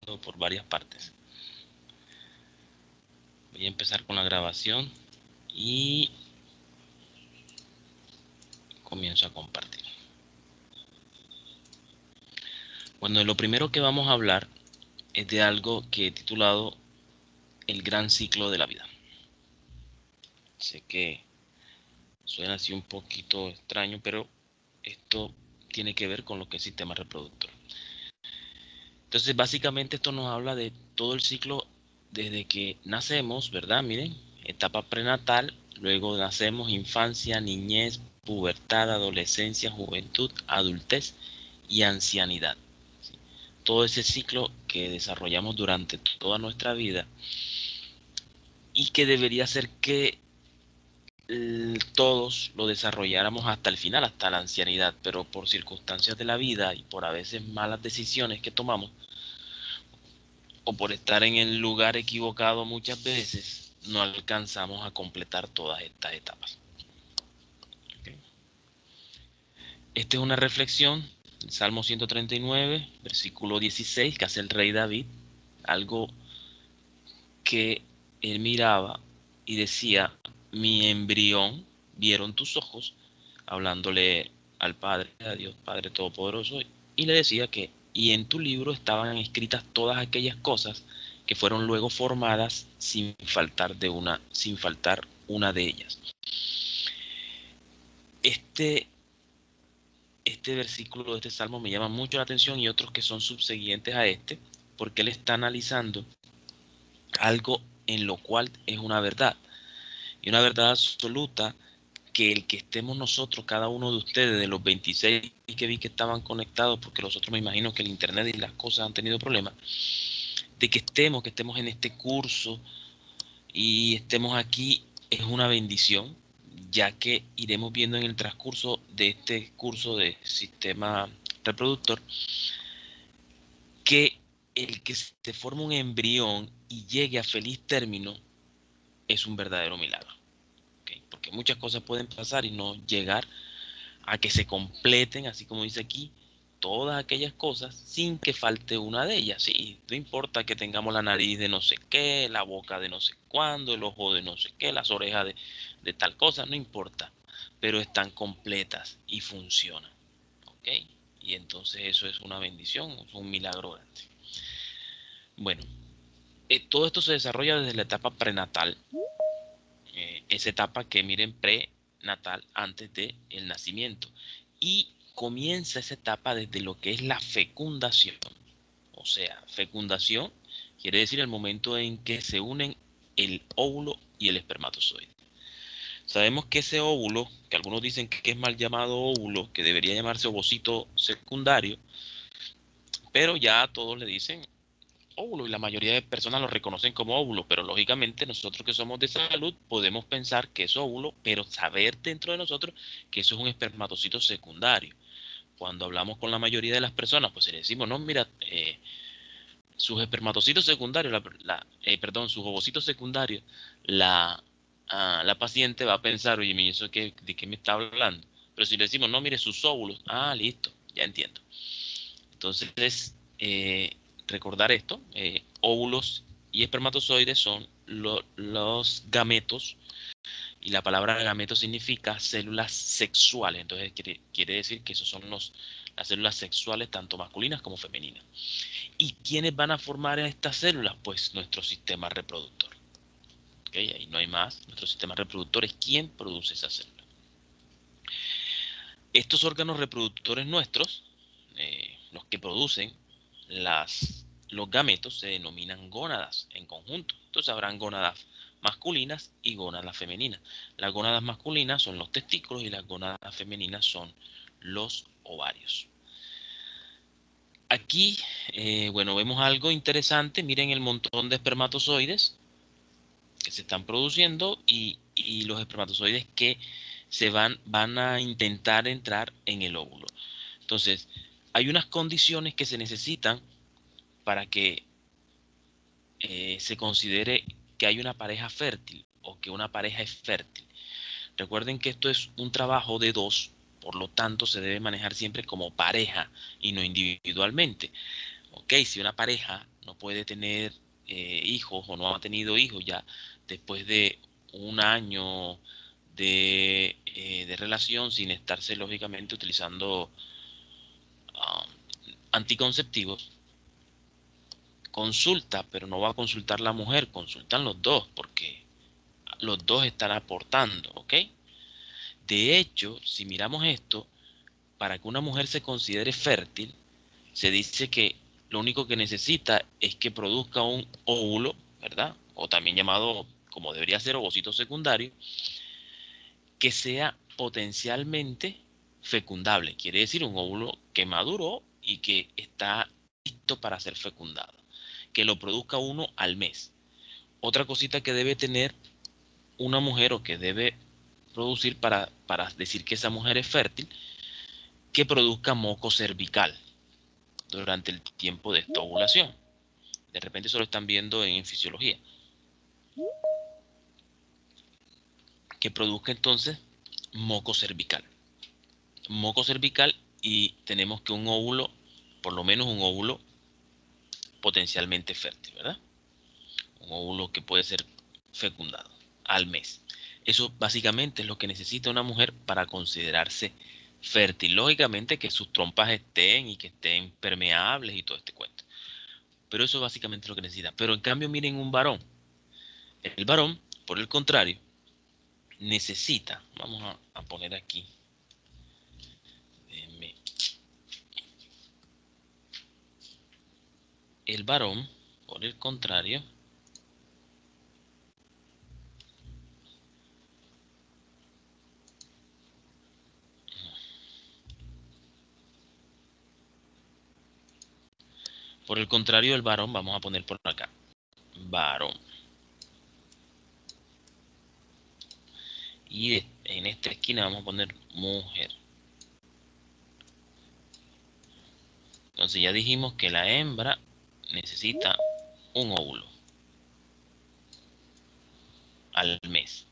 por varias partes. Voy a empezar con la grabación y comienzo a compartir. Bueno, lo primero que vamos a hablar es de algo que he titulado El gran ciclo de la vida. Sé que suena así un poquito extraño, pero esto tiene que ver con lo que es el sistema reproductor. Entonces, básicamente esto nos habla de todo el ciclo desde que nacemos, ¿verdad? Miren, etapa prenatal, luego nacemos, infancia, niñez, pubertad, adolescencia, juventud, adultez y ancianidad. ¿Sí? Todo ese ciclo que desarrollamos durante toda nuestra vida y que debería ser que todos lo desarrolláramos hasta el final, hasta la ancianidad, pero por circunstancias de la vida y por a veces malas decisiones que tomamos, o por estar en el lugar equivocado muchas veces, no alcanzamos a completar todas estas etapas. Okay. Esta es una reflexión, Salmo 139, versículo 16, que hace el rey David, algo que él miraba y decía, mi embrión vieron tus ojos, hablándole al Padre, a Dios Padre Todopoderoso, y le decía que, y en tu libro estaban escritas todas aquellas cosas que fueron luego formadas sin faltar una de ellas. Este, este versículo de este salmo me llama mucho la atención y otros que son subsiguientes a este, porque él está analizando algo en lo cual es una verdad, y una verdad absoluta que el que estemos nosotros, cada uno de ustedes, de los 26 que vi que estaban conectados, porque los otros me imagino que el internet y las cosas han tenido problemas, de que estemos en este curso y estemos aquí es una bendición, ya que iremos viendo en el transcurso de este curso de sistema reproductor que el que se forme un embrión y llegue a feliz término es un verdadero milagro. ¿Okay? Porque muchas cosas pueden pasar y no llegar a que se completen, así como dice aquí, todas aquellas cosas sin que falte una de ellas. Sí, no importa que tengamos la nariz de no sé qué, la boca de no sé cuándo, el ojo de no sé qué, las orejas de tal cosa, no importa, pero están completas y funcionan. ¿Ok? Y entonces eso es una bendición, es un milagro grande. Bueno, todo esto se desarrolla desde la etapa prenatal, esa etapa que miren prenatal antes del nacimiento. Y comienza esa etapa desde lo que es la fecundación. O sea, fecundación quiere decir el momento en que se unen el óvulo y el espermatozoide. Sabemos que ese óvulo, que algunos dicen que es mal llamado óvulo, que debería llamarse ovocito secundario, pero ya todos le dicen óvulo y la mayoría de personas lo reconocen como óvulo, pero lógicamente nosotros que somos de salud podemos pensar que es óvulo, pero saber dentro de nosotros que eso es un espermatocito secundario. Cuando hablamos con la mayoría de las personas, pues le decimos, no, mira, sus espermatocitos secundarios, perdón, sus ovocitos secundarios, la, la paciente va a pensar, oye, ¿eso de qué me está hablando? Pero si le decimos, no, mire, sus óvulos, listo, ya entiendo. Entonces, recordar esto, óvulos y espermatozoides son los gametos, y la palabra gameto significa células sexuales, entonces quiere decir que esos son las células sexuales tanto masculinas como femeninas. ¿Y quiénes van a formar estas células? Pues nuestro sistema reproductor. ¿Okay? Ahí no hay más, nuestro sistema reproductor es quien produce esas células. Estos órganos reproductores nuestros, los que producen los gametos, se denominan gónadas en conjunto. Entonces habrán gónadas masculinas y gónadas femeninas. Las gónadas masculinas son los testículos y las gónadas femeninas son los ovarios. Aquí, bueno, vemos algo interesante. Miren el montón de espermatozoides que se están produciendo y los espermatozoides que van a intentar entrar en el óvulo. Entonces, hay unas condiciones que se necesitan para que se considere que hay una pareja fértil o que una pareja es fértil. Recuerden que esto es un trabajo de dos, por lo tanto se debe manejar siempre como pareja y no individualmente. Ok, si una pareja no puede tener hijos o no ha tenido hijos ya después de un año de relación sin estarse lógicamente utilizando um, anticonceptivos, consulta, pero no va a consultar la mujer, consultan los dos, porque los dos están aportando, ¿ok? De hecho, si miramos esto, para que una mujer se considere fértil, se dice que lo único que necesita es que produzca un óvulo, ¿verdad? O también llamado, como debería ser, ovocito secundario, que sea potencialmente fecundable. Quiere decir un óvulo que maduró y que está listo para ser fecundado. Que lo produzca uno al mes. Otra cosita que debe tener una mujer o que debe producir para decir que esa mujer es fértil, que produzca moco cervical durante el tiempo de esta ovulación. De repente eso lo están viendo en fisiología. Que produzca entonces moco cervical. Moco cervical y tenemos que un óvulo, por lo menos un óvulo potencialmente fértil, ¿verdad? Un óvulo que puede ser fecundado al mes. Eso básicamente es lo que necesita una mujer para considerarse fértil. Lógicamente que sus trompas estén y que estén permeables y todo este cuento. Pero eso básicamente es lo que necesita. Pero en cambio miren un varón. El varón, por el contrario, necesita, vamos a poner aquí, el varón, por el contrario, el varón, vamos a poner por acá, varón. Y en esta esquina vamos a poner mujer. Entonces ya dijimos que la hembra necesita un óvulo al mes.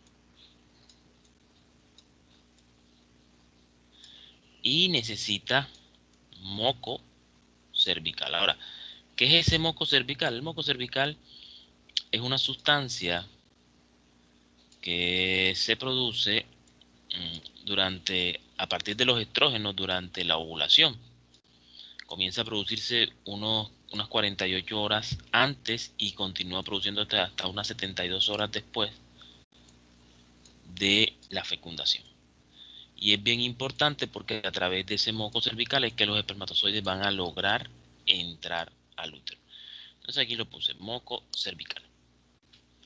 Y necesita moco cervical. Ahora, ¿qué es ese moco cervical? El moco cervical es una sustancia que se produce a partir de los estrógenos durante la ovulación. Comienza a producirse unas 48 horas antes y continúa produciendo hasta unas 72 horas después de la fecundación. Y es bien importante porque a través de ese moco cervical es que los espermatozoides van a lograr entrar al útero. Entonces aquí lo puse, moco cervical.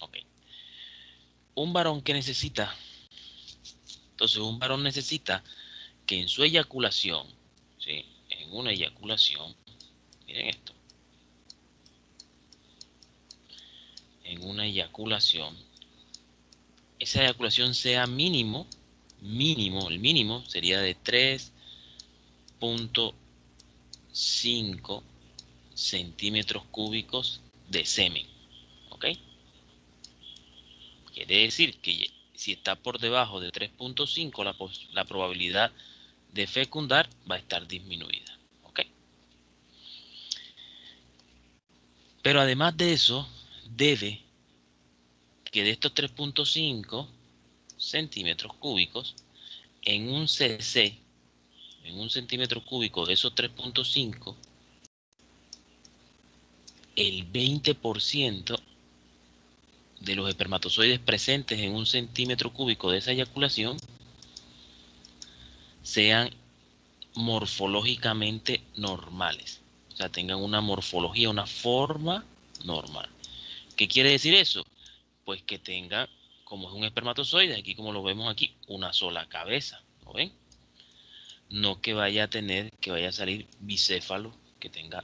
Ok. Un varón que necesita, entonces un varón necesita que en su eyaculación, ¿sí? En una eyaculación, miren esto, en una eyaculación, esa eyaculación sea mínimo, el mínimo sería de 3.5 centímetros cúbicos de semen, ¿ok? Quiere decir que si está por debajo de 3.5, la probabilidad de fecundar va a estar disminuida, ¿ok? Pero además de eso, debe que de estos 3.5 centímetros cúbicos, en un cc, en un centímetro cúbico de esos 3.5, el 20% de los espermatozoides presentes en un centímetro cúbico de esa eyaculación sean morfológicamente normales. O sea, tengan una morfología, una forma normal. ¿Qué quiere decir eso? Pues que tenga, como es un espermatozoide, aquí como lo vemos aquí, una sola cabeza. ¿Lo ven? No que vaya a tener, que vaya a salir bicéfalo, que tenga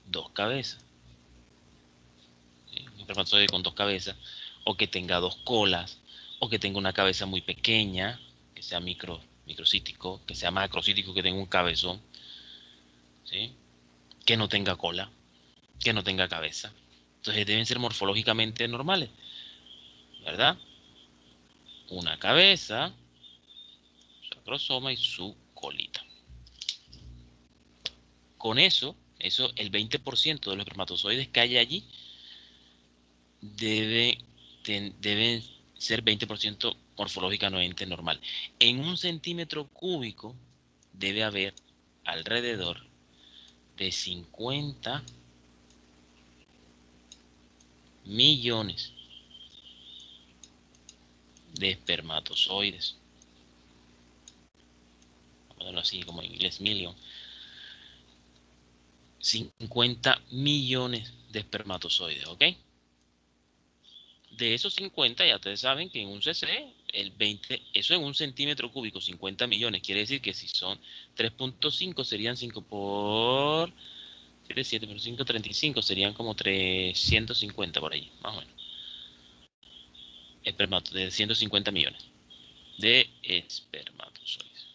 dos cabezas. ¿Sí? Un espermatozoide con dos cabezas, o que tenga dos colas, o que tenga una cabeza muy pequeña, que sea microcítico, que sea macrocítico, que tenga un cabezón, ¿sí? Que no tenga cola, que no tenga cabeza. Entonces deben ser morfológicamente normales, ¿verdad? Una cabeza, su acrosoma y su colita. Con eso Eso, el 20% de los espermatozoides que hay allí deben ser 20% morfológicamente normal. En un centímetro cúbico debe haber alrededor de 50 millones de espermatozoides. Vamos a ponerlo así como en inglés, million. 50 millones de espermatozoides, ¿ok? De esos 50, ya ustedes saben que en un cc, el 20, eso en un centímetro cúbico, 50 millones, quiere decir que si son 3.5 serían 5 por 7 por 5, 35, serían como 350 por ahí, más o menos. De 150 millones de espermatozoides.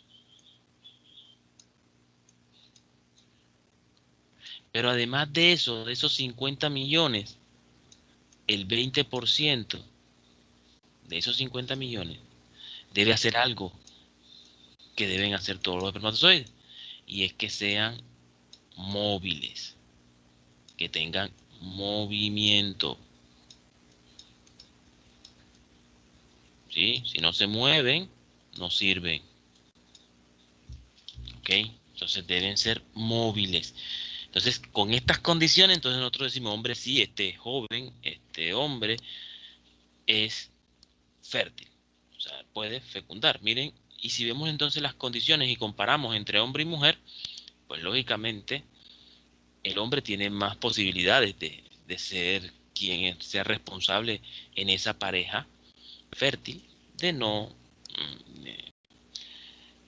Pero además de eso, de esos 50 millones, el 20% de esos 50 millones debe hacer algo que deben hacer todos los espermatozoides, y es que sean móviles, que tengan movimiento. ¿Sí? Si no se mueven, no sirven. ¿Ok? Entonces deben ser móviles. Entonces, con estas condiciones, entonces nosotros decimos, hombre, sí, este joven, este hombre es fértil. O sea, puede fecundar. Miren, y si vemos entonces las condiciones y comparamos entre hombre y mujer, pues lógicamente el hombre tiene más posibilidades de ser quien sea responsable en esa pareja fértil de no,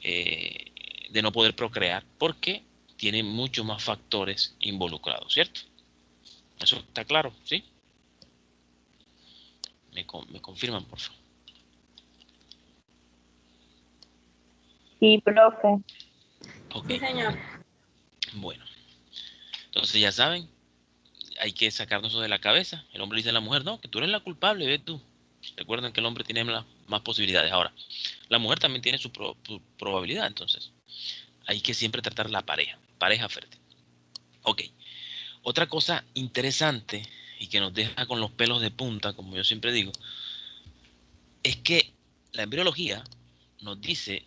eh, de no poder procrear porque tiene muchos más factores involucrados, ¿cierto? Eso está claro, ¿sí? Me confirman, por favor. Sí, profe. Ok, Sí, señor. bueno. Entonces ya saben, hay que sacarnos eso de la cabeza. El hombre dice a la mujer, no, que tú eres la culpable, ve tú. Recuerden que el hombre tiene más posibilidades. Ahora, la mujer también tiene su probabilidad, entonces hay que siempre tratar la pareja fértil. Ok, otra cosa interesante y que nos deja con los pelos de punta, como yo siempre digo, es que la embriología nos dice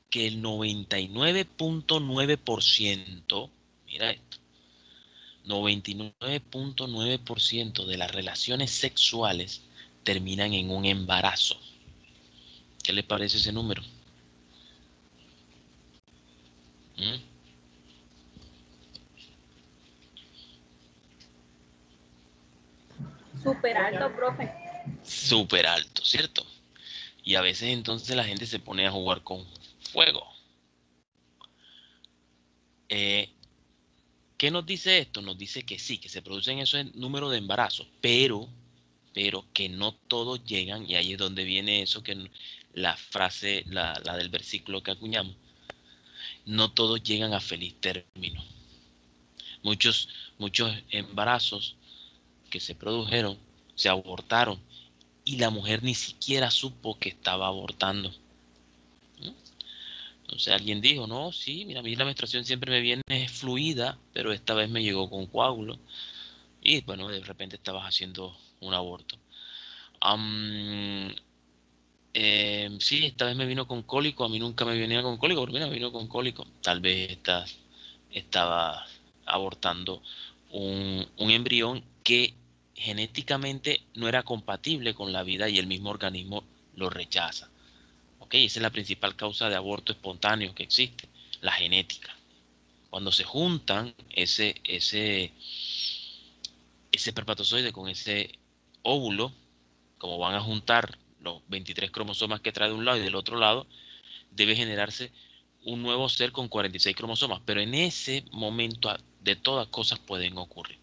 que el 99.9%, mira esto, 99.9% de las relaciones sexuales terminan en un embarazo. ¿Qué les parece ese número? ¿Mm? Súper alto, profe. Súper alto, ¿cierto? Y a veces entonces la gente se pone a jugar con fuego. ¿Qué nos dice esto? Nos dice que sí, que se producen esos números de embarazos, pero que no todos llegan, y ahí es donde viene eso, que la frase, la del versículo que acuñamos, no todos llegan a feliz término. Muchos, muchos embarazos que se produjeron se abortaron y la mujer ni siquiera supo que estaba abortando. ¿Mm? Entonces alguien dijo, no, sí, mira, a mí la menstruación siempre me viene fluida, pero esta vez me llegó con coágulo. Y bueno, de repente estabas haciendo un aborto. Um, sí, esta vez me vino con cólico, a mí nunca me venía con cólico, pero mira, me vino con cólico. Tal vez estaba abortando un embrión que genéticamente no era compatible con la vida y el mismo organismo lo rechaza. ¿Ok? Esa es la principal causa de aborto espontáneo que existe, la genética. Cuando se juntan ese espermatozoide con ese óvulo, como van a juntar los 23 cromosomas que trae de un lado y del otro lado, debe generarse un nuevo ser con 46 cromosomas. Pero en ese momento de todas cosas pueden ocurrir.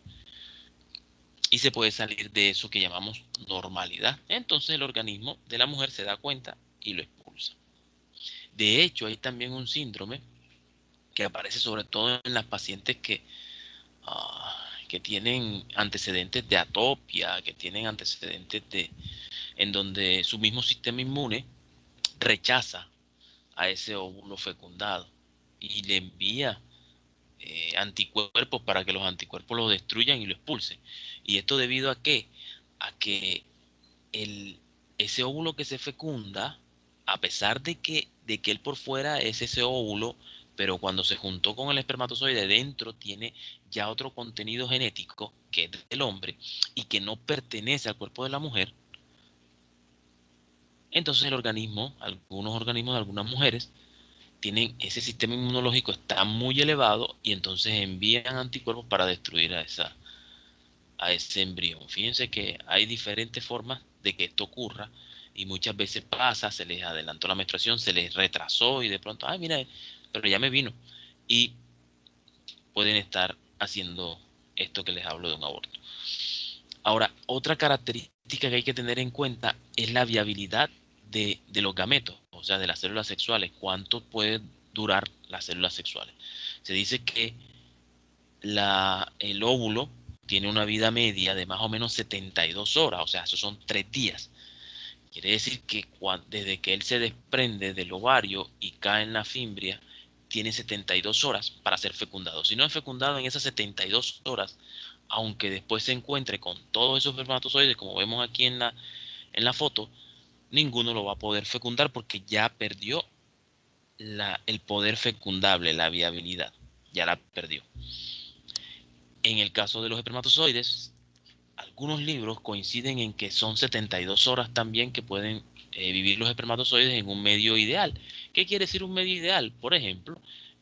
Y se puede salir de eso que llamamos normalidad. Entonces el organismo de la mujer se da cuenta y lo expulsa. De hecho, hay también un síndrome que aparece sobre todo en las pacientes que tienen antecedentes de atopia, que tienen antecedentes en donde su mismo sistema inmune rechaza a ese óvulo fecundado y le envía anticuerpos para que los anticuerpos lo destruyan y lo expulsen. ¿Y esto debido a qué? A que el, ese óvulo que se fecunda, a pesar de que él por fuera es ese óvulo, pero cuando se juntó con el espermatozoide dentro tiene ya otro contenido genético que es del hombre y que no pertenece al cuerpo de la mujer, entonces el organismo, algunos organismos de algunas mujeres, tienen ese sistema inmunológico está muy elevado y entonces envían anticuerpos para destruir a ese embrión. Fíjense que hay diferentes formas de que esto ocurra y muchas veces pasa, se les adelantó la menstruación, se les retrasó y de pronto, ay, mira, pero ya me vino. Y pueden estar haciendo esto que les hablo de un aborto. Ahora, otra característica que hay que tener en cuenta es la viabilidad de los gametos, o sea, de las células sexuales. ¿Cuánto puede durar las células sexuales? Se dice que el óvulo tiene una vida media de más o menos 72 horas, o sea, esos son 3 días. Quiere decir que desde que él se desprende del ovario y cae en la fimbria, tiene 72 horas para ser fecundado. Si no es fecundado en esas 72 horas, aunque después se encuentre con todos esos espermatozoides, como vemos aquí en la foto, ninguno lo va a poder fecundar porque ya perdió el poder fecundable, la viabilidad, ya la perdió. En el caso de los espermatozoides, algunos libros coinciden en que son 72 horas también que pueden vivir los espermatozoides en un medio ideal. ¿Qué quiere decir un medio ideal? Por ejemplo,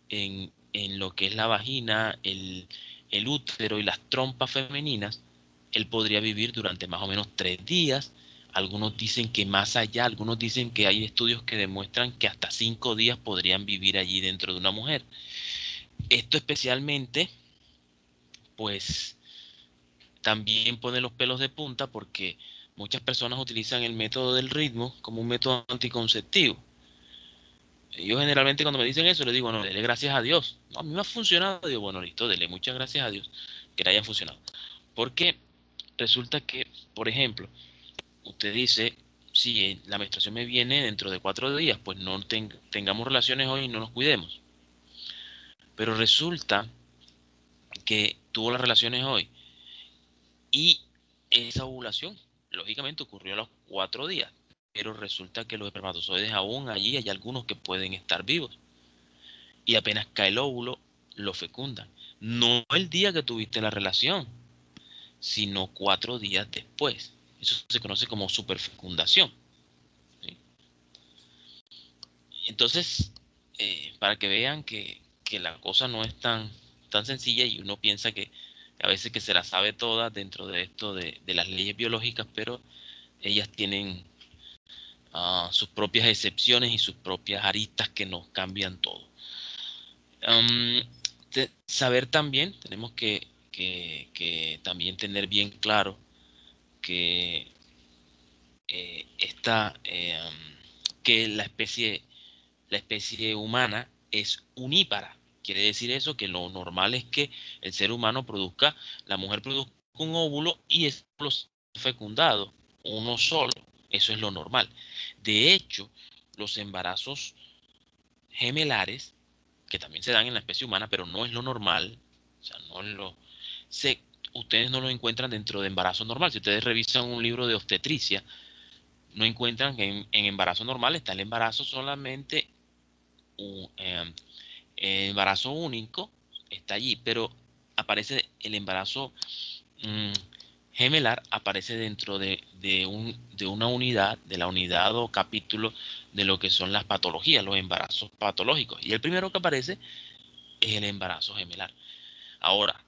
en lo que es la vagina, el útero y las trompas femeninas, él podría vivir durante más o menos 3 días. Algunos dicen que más allá, algunos dicen que hay estudios que demuestran que hasta 5 días podrían vivir allí dentro de una mujer. Esto especialmente, pues también pone los pelos de punta porque muchas personas utilizan el método del ritmo como un método anticonceptivo. Yo generalmente cuando me dicen eso les digo, no, dele gracias a Dios. No, a mí me ha funcionado. Digo, bueno, listo, dele muchas gracias a Dios que le haya funcionado. Porque resulta que, por ejemplo, usted dice, si la menstruación me viene dentro de 4 días, pues no tengamos relaciones hoy y no nos cuidemos. Pero resulta que tuvo las relaciones hoy y esa ovulación, lógicamente, ocurrió a los 4 días, pero resulta que los espermatozoides aún allí hay algunos que pueden estar vivos y apenas cae el óvulo, lo fecundan. No el día que tuviste la relación, sino 4 días después. Eso se conoce como superfecundación. ¿Sí? Entonces, para que vean que la cosa no es tan sencilla y uno piensa que a veces que se la sabe toda dentro de esto de las leyes biológicas, pero ellas tienen sus propias excepciones y sus propias aristas que nos cambian todo. Saber también, tenemos que también tener bien claro que, que la especie humana es unípara. Quiere decir eso que lo normal es que el ser humano la mujer produzca un óvulo y es fecundado, uno solo. Eso es lo normal. De hecho, los embarazos gemelares, que también se dan en la especie humana, pero no es lo normal, o sea, no es se, ustedes no lo encuentran dentro de embarazo normal. Si ustedes revisan un libro de obstetricia, no encuentran que en embarazo normal está el embarazo solamente un embarazo único, está allí, pero aparece el embarazo mm, gemelar, aparece dentro de una unidad, de la unidad o capítulo de lo que son las patologías, los embarazos patológicos. Y el primero que aparece es el embarazo gemelar. Ahora,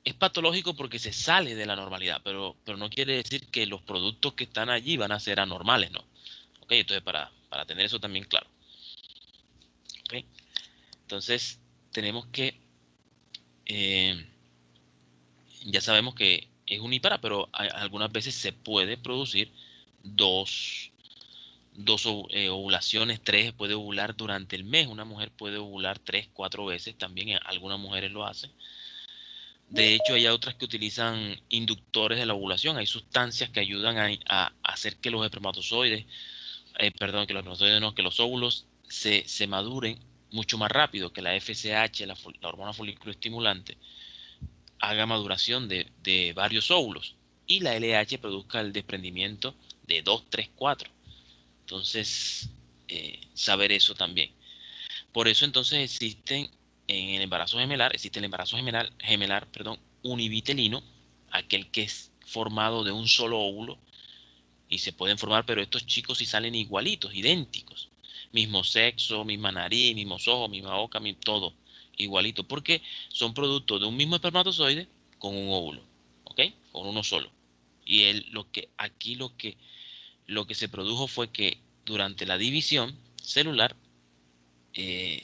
es patológico porque se sale de la normalidad, pero no quiere decir que los productos que están allí van a ser anormales, ¿no? ¿Ok? Entonces, para tener eso también claro. ¿Ok? Entonces, tenemos que, eh, ya sabemos que es unípara, pero algunas veces se puede producir dos, dos ovulaciones, tres, puede ovular durante el mes. Una mujer puede ovular 3, 4 veces, también algunas mujeres lo hacen. De hecho, hay otras que utilizan inductores de la ovulación. Hay sustancias que ayudan a hacer que los óvulos se maduren mucho más rápido que la FSH, la hormona folículo-estimulante, haga maduración de varios óvulos y la LH produzca el desprendimiento de 2, 3, 4. Entonces, saber eso también. Por eso entonces en el embarazo gemelar, existe el embarazo gemelar, perdón, univitelino, aquel que es formado de un solo óvulo y se pueden formar, pero estos chicos sí salen igualitos, idénticos. Mismo sexo, misma nariz, mismos ojos, misma boca, todo igualito, porque son producto de un mismo espermatozoide con un óvulo, ¿ok? Con uno solo. Y lo que se produjo fue que durante la división celular, eh,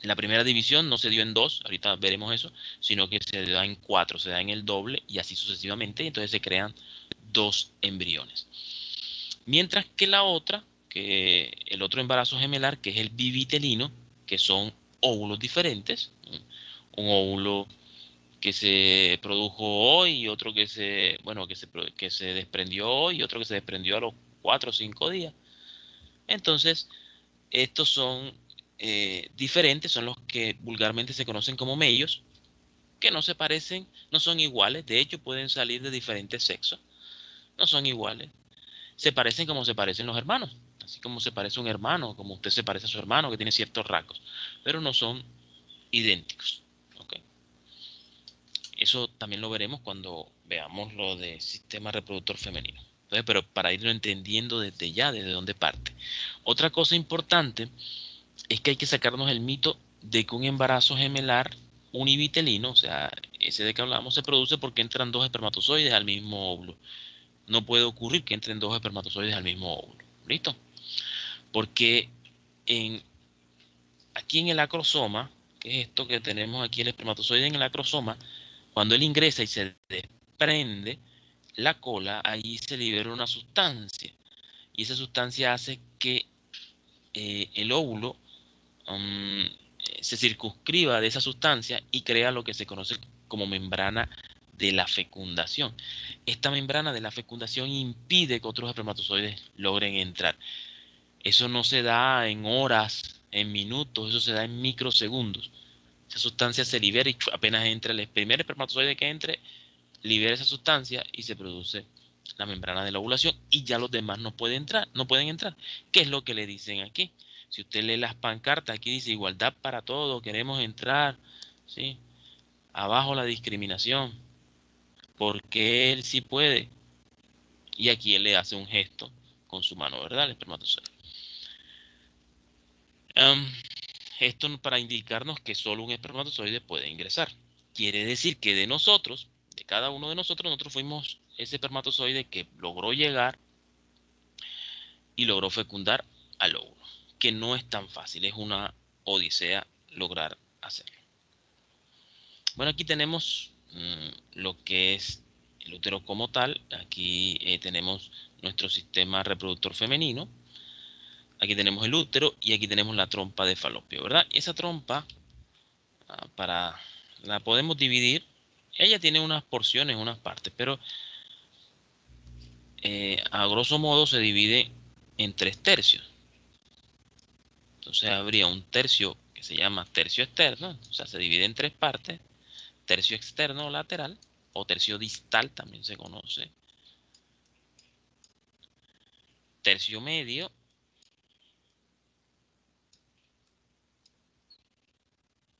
la primera división no se dio en dos, ahorita veremos eso, sino que se da en cuatro, se da en el doble y así sucesivamente, y entonces se crean dos embriones. Mientras que que el otro embarazo gemelar, que es el bivitelino, que son óvulos diferentes, un óvulo que se produjo hoy y otro que se desprendió hoy y otro que se desprendió a los 4 o 5 días. Entonces, estos son diferentes, son los que vulgarmente se conocen como mellos, que no se parecen, no son iguales, de hecho pueden salir de diferentes sexos, no son iguales, se parecen como se parecen los hermanos, así como se parece un hermano, como usted se parece a su hermano que tiene ciertos rasgos, pero no son idénticos. ¿Okay? Eso también lo veremos cuando veamos lo del sistema reproductor femenino. Entonces, pero para irlo entendiendo desde ya, desde dónde parte. Otra cosa importante es que hay que sacarnos el mito de que un embarazo gemelar univitelino, o sea, ese de que hablamos, se produce porque entran dos espermatozoides al mismo óvulo. No puede ocurrir que entren dos espermatozoides al mismo óvulo. ¿Listo? Porque en, aquí en el acrosoma, que es esto que tenemos aquí, el espermatozoide en el acrosoma, cuando él ingresa y se desprende la cola, ahí se libera una sustancia. Y esa sustancia hace que el óvulo um, se circunscriba de esa sustancia y crea lo que se conoce como membrana de la fecundación. Esta membrana de la fecundación impide que otros espermatozoides logren entrar. Eso no se da en horas, en minutos, eso se da en microsegundos. Esa sustancia se libera y apenas entra el primer espermatozoide que entre, libera esa sustancia y se produce la membrana de la ovulación y ya los demás no pueden entrar, no pueden entrar. ¿Qué es lo que le dicen aquí? Si usted lee las pancartas, aquí dice igualdad para todos, queremos entrar, ¿sí? Abajo la discriminación, porque él sí puede. Y aquí él le hace un gesto con su mano, ¿verdad? El espermatozoide. Esto para indicarnos que solo un espermatozoide puede ingresar. Quiere decir que de nosotros, de cada uno de nosotros fuimos ese espermatozoide que logró llegar y logró fecundar al óvulo, que no es tan fácil, es una odisea lograr hacerlo. Bueno, aquí tenemos lo que es el útero como tal. Aquí tenemos nuestro sistema reproductor femenino. Aquí tenemos el útero y aquí tenemos la trompa de falopio, ¿verdad? Y esa trompa, la podemos dividir. Ella tiene unas porciones, unas partes, pero a grosso modo se divide en 3 tercios. Entonces habría un tercio que se llama tercio externo, o sea, se divide en 3 partes, tercio externo lateral o tercio distal también se conoce, tercio medio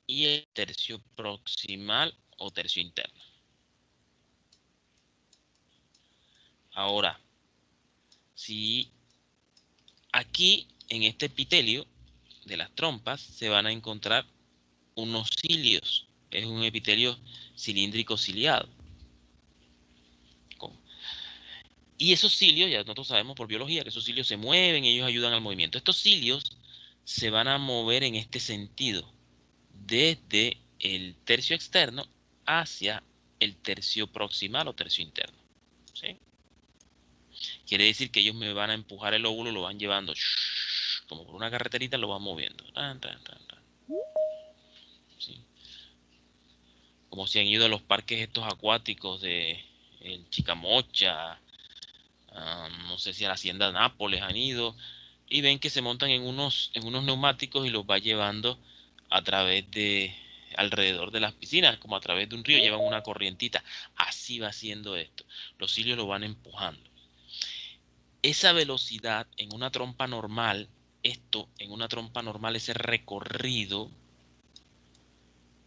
y el tercio proximal o tercio interno. Ahora, si aquí en este epitelio de las trompas se van a encontrar unos cilios, es un epitelio cilíndrico ciliado. Y esos cilios, ya nosotros sabemos por biología que esos cilios se mueven, ellos ayudan al movimiento. Estos cilios se van a mover en este sentido, desde el tercio externo hacia el tercio proximal o tercio interno. ¿Sí? Quiere decir que ellos me van a empujar el óvulo, lo van llevando como por una carreterita, lo van moviendo. ¿Sí? Como si han ido a los parques estos acuáticos de el Chicamocha, no sé si a la Hacienda Nápoles han ido, y ven que se montan en unos neumáticos y los va llevando a través de, alrededor de las piscinas, como a través de un río, llevan una corrientita. Así va haciendo esto. Los cilios lo van empujando. Esa velocidad en una trompa normal, en una trompa normal, ese recorrido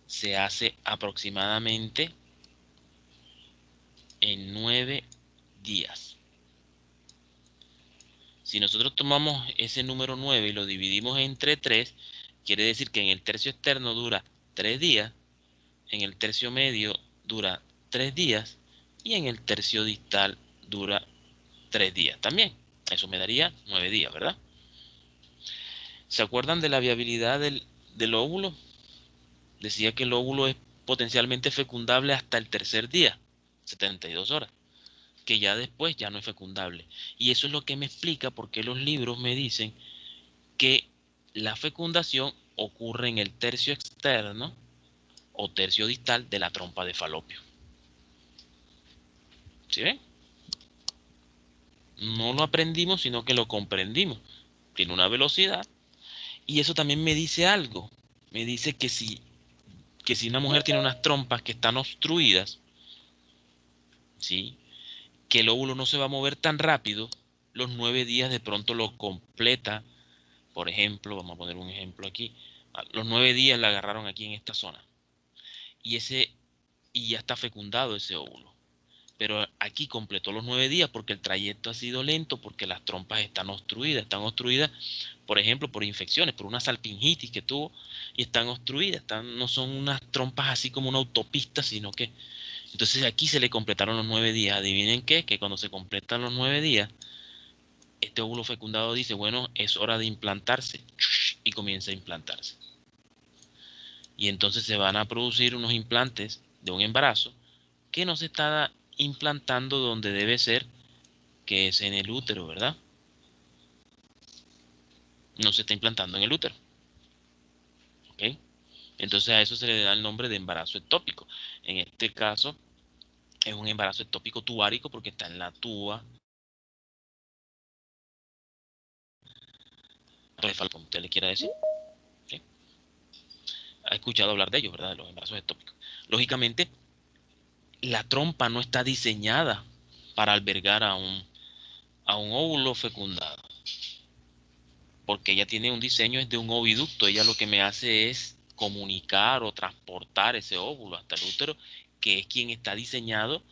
se hace aproximadamente en 9 días. Si nosotros tomamos ese número 9 y lo dividimos entre 3, quiere decir que en el tercio externo dura 3 días, en el tercio medio dura 3 días y en el tercio distal dura 3 días también. Eso me daría 9 días, ¿verdad? ¿Se acuerdan de la viabilidad del óvulo? Decía que el óvulo es potencialmente fecundable hasta el tercer día, 72 horas, que ya después ya no es fecundable. Y eso es lo que me explica por qué los libros me dicen que la fecundación ocurre en el tercio externo o tercio distal de la trompa de falopio. ¿Sí ven? No lo aprendimos, sino que lo comprendimos. Tiene una velocidad. Y eso también me dice algo. Me dice que si una mujer tiene unas trompas que están obstruidas, ¿sí? Que el óvulo no se va a mover tan rápido, los 9 días de pronto lo completa. Por ejemplo, vamos a poner un ejemplo aquí. Los 9 días la agarraron aquí en esta zona. Y ya está fecundado ese óvulo. Pero aquí completó los 9 días porque el trayecto ha sido lento, porque las trompas están obstruidas, por ejemplo, por infecciones, por una salpingitis que tuvo y están obstruidas, no son unas trompas así como una autopista, sino que entonces aquí se le completaron los 9 días. Adivinen qué, que cuando se completan los 9 días, este óvulo fecundado dice, bueno, es hora de implantarse y comienza a implantarse. Y entonces se van a producir unos implantes de un embarazo que no se está implantando donde debe ser, que es en el útero, ¿verdad? No se está implantando en el útero. ¿Ok? Entonces a eso se le da el nombre de embarazo ectópico. En este caso es un embarazo ectópico tubárico porque está en la tuba, como usted le quiera decir. ¿Sí? Ha escuchado hablar de ellos, ¿verdad? De los embarazos ectópicos. Lógicamente, la trompa no está diseñada para albergar a un óvulo fecundado, porque ella tiene un diseño es de un oviducto. Ella lo que me hace es comunicar o transportar ese óvulo hasta el útero, que es quien está diseñado